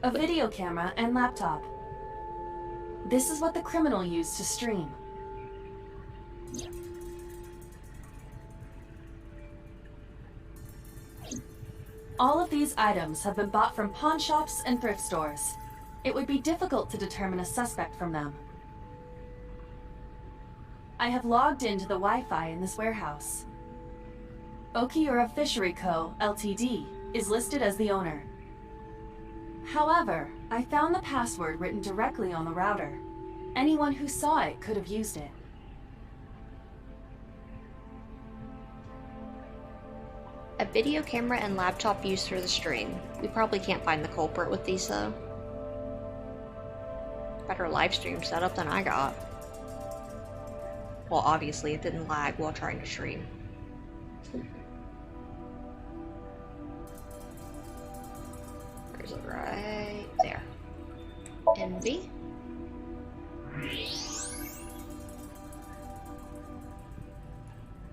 A video camera and laptop. This is what the criminal used to stream. All of these items have been bought from pawn shops and thrift stores. It would be difficult to determine a suspect from them. I have logged into the Wi-Fi in this warehouse. Okiura Fishery Co., Ltd. is listed as the owner. However, I found the password written directly on the router. Anyone who saw it could have used it. A video camera and laptop used for the stream. We probably can't find the culprit with these though. Better live stream setup than I got. Well, obviously it didn't lag while trying to stream. Where's it? Right there. Envy.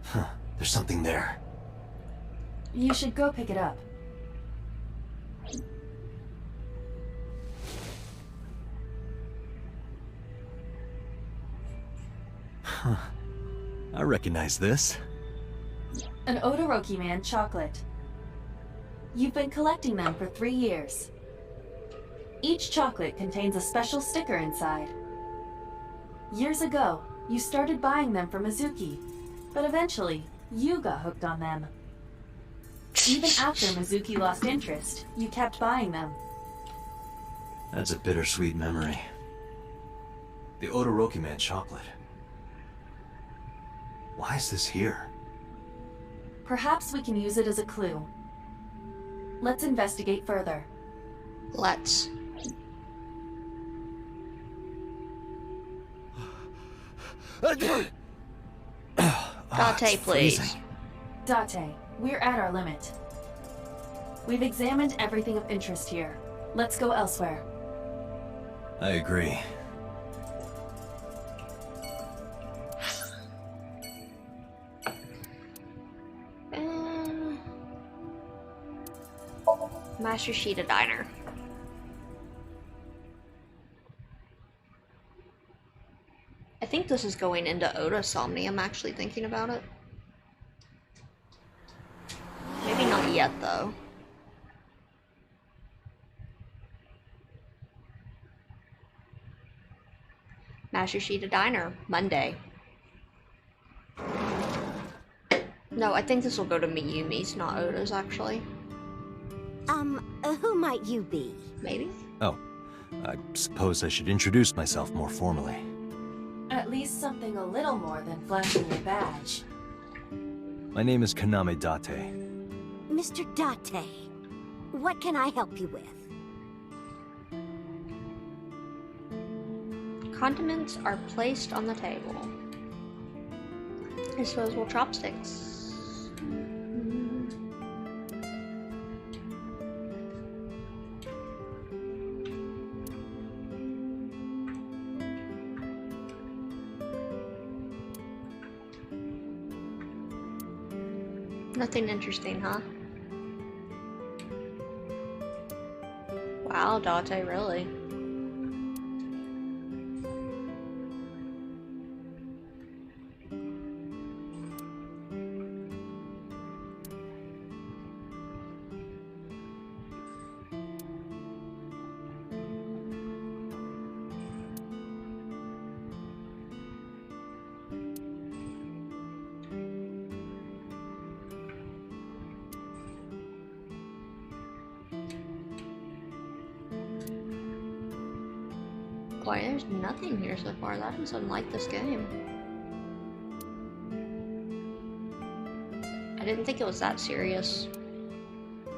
Huh, there's something there. You should go pick it up. Huh. I recognize this. An Odoroki Man chocolate. You've been collecting them for 3 years. Each chocolate contains a special sticker inside. Years ago, you started buying them for Mizuki, but eventually, you got hooked on them. Even after Mizuki lost interest, you kept buying them. That's a bittersweet memory. The Odoroki Man chocolate. Why is this here? Perhaps we can use it as a clue. Let's investigate further. Let's. Date, please. Freezing. Date, we're at our limit. We've examined everything of interest here. Let's go elsewhere. I agree. Matsushita Diner. I think this is going into Oda Somnium, actually thinking about it. Maybe not yet, though. Matsushita Diner, Monday. No, I think this will go to Miyumi's, not Oda's, actually. Who might you be? Maybe? Oh, I suppose I should introduce myself more formally. At least something a little more than flashing your badge. My name is Kaname Date. Mr. Date, what can I help you with? Condiments are placed on the table. Disposable chopsticks. Nothing interesting, huh? Wow, Date, really? Boy, there's nothing here so far. That is unlike this game. I didn't think it was that serious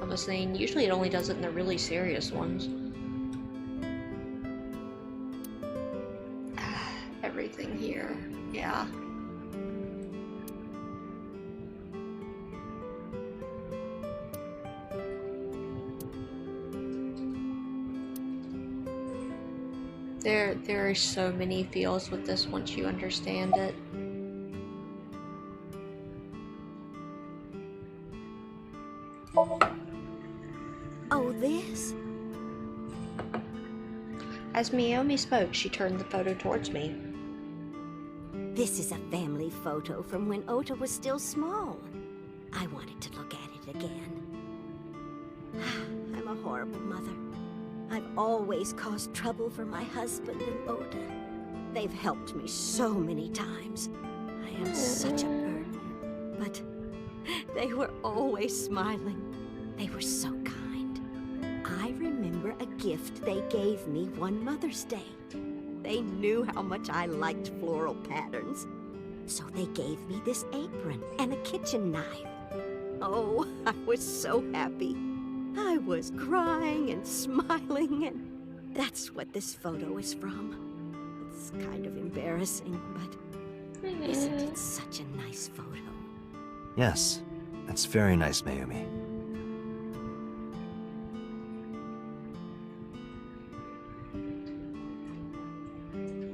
of a scene. Usually it only does it in the really serious ones. Everything here. Yeah. There are so many feels with this once you understand it. Oh, this? As Miyomi spoke, she turned the photo towards me. This is a family photo from when Ota was still small. I wanted to look at it again. I'm a horrible mother. I've always caused trouble for my husband and Ota. They've helped me so many times. I am such a burden. But they were always smiling. They were so kind. I remember a gift they gave me one Mother's Day. They knew how much I liked floral patterns. So they gave me this apron and a kitchen knife. Oh, I was so happy. I was crying and smiling, and that's what this photo is from. It's kind of embarrassing, but isn't it such a nice photo? Yes, that's very nice, Mayumi.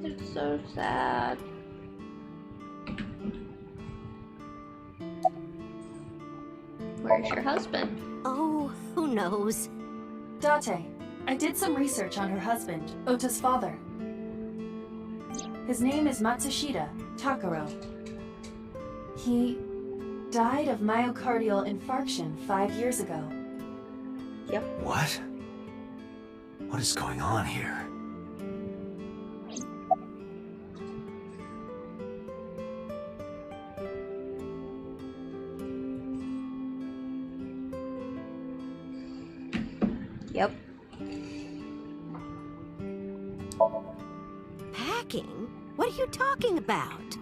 It's so sad. Where's your husband? Oh, who knows? Date, I did some research on her husband, Ota's father. His name is Matsushita Takaro. He died of myocardial infarction 5 years ago. Yep. What? What is going on here? Yep. Packing? What are you talking about?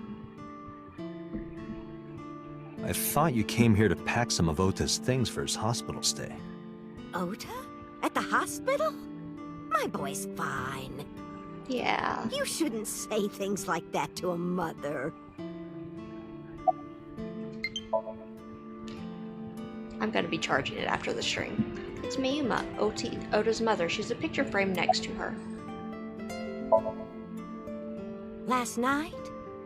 I thought you came here to pack some of Ota's things for his hospital stay. Ota? At the hospital? My boy's fine. Yeah. You shouldn't say things like that to a mother. I'm gonna be charging it after the stream. It's Mayuma, Ota's mother. She's a picture frame next to her. Last night?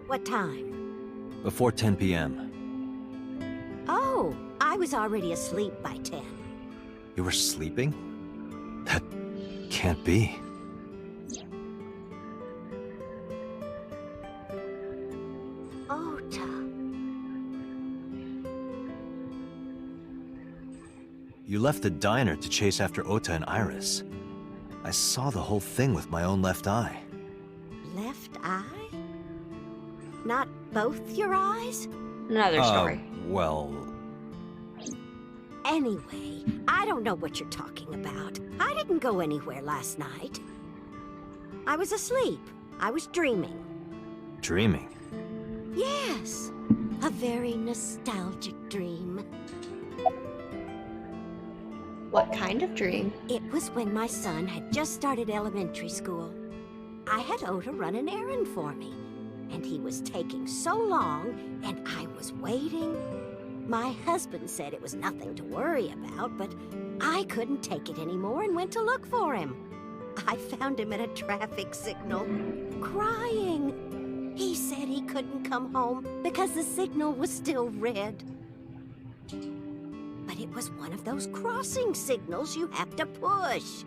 What time? Before 10 p.m. Oh, I was already asleep by 10. You were sleeping? That can't be. Ota. You left the diner to chase after Ota and Iris. I saw the whole thing with my own left eye. Left eye? Not both your eyes? Another story. Well... Anyway, I don't know what you're talking about. I didn't go anywhere last night. I was asleep. I was dreaming. Dreaming? Yes, a very nostalgic dream. What kind of dream? It was when my son had just started elementary school. I had Ota run an errand for me, and he was taking so long, and I was waiting. My husband said it was nothing to worry about, but I couldn't take it anymore and went to look for him. I found him at a traffic signal, crying. He said he couldn't come home because the signal was still red. But it was one of those crossing signals you have to push.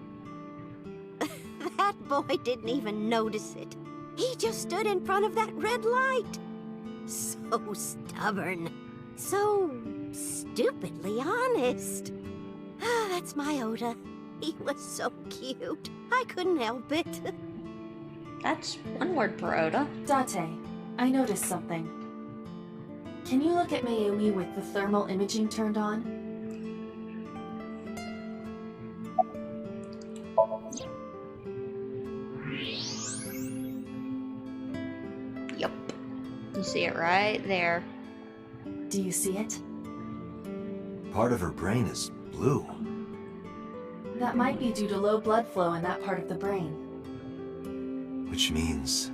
That boy didn't even notice it. He just stood in front of that red light. So stubborn. So stupidly honest. That's my Ota. He was so cute. I couldn't help it. That's one word for Ota. Date, I noticed something. Can you look at Mayumi with the thermal imaging turned on? Yup. You see it right there. Do you see it? Part of her brain is blue. That might be due to low blood flow in that part of the brain. Which means...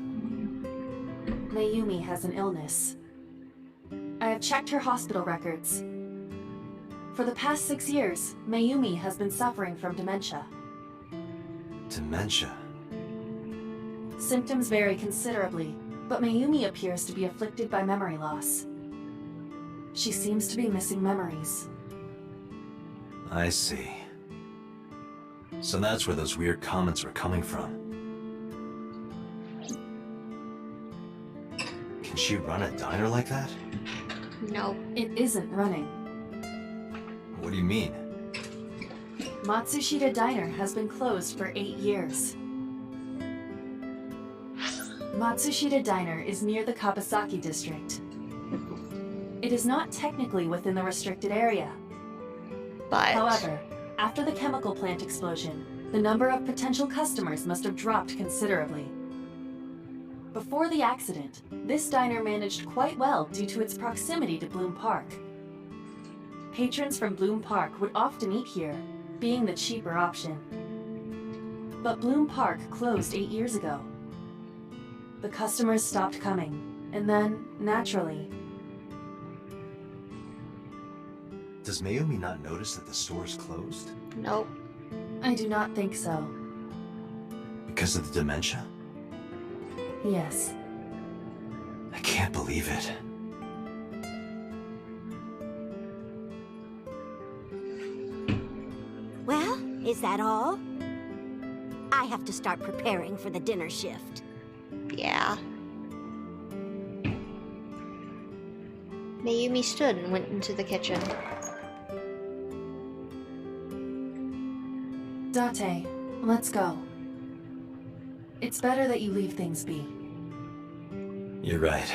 Mayumi has an illness. I have checked her hospital records. For the past 6 years, Mayumi has been suffering from dementia. Dementia? Symptoms vary considerably, but Mayumi appears to be afflicted by memory loss. She seems to be missing memories. I see. So that's where those weird comments were coming from. Can she run a diner like that? No. It isn't running. What do you mean? Matsushita Diner has been closed for 8 years. Matsushita Diner is near the Kabasaki district. It is not technically within the restricted area. But... However, after the chemical plant explosion, the number of potential customers must have dropped considerably. Before the accident, this diner managed quite well due to its proximity to Bloom Park. Patrons from Bloom Park would often eat here, being the cheaper option. But Bloom Park closed 8 years ago. The customers stopped coming, and then, naturally... Does Mayumi not notice that the store is closed? Nope. I do not think so. Because of the dementia? Yes. I can't believe it. Well, is that all? I have to start preparing for the dinner shift. Yeah. Mayumi stood and went into the kitchen. Date, let's go. It's better that you leave things be. You're right.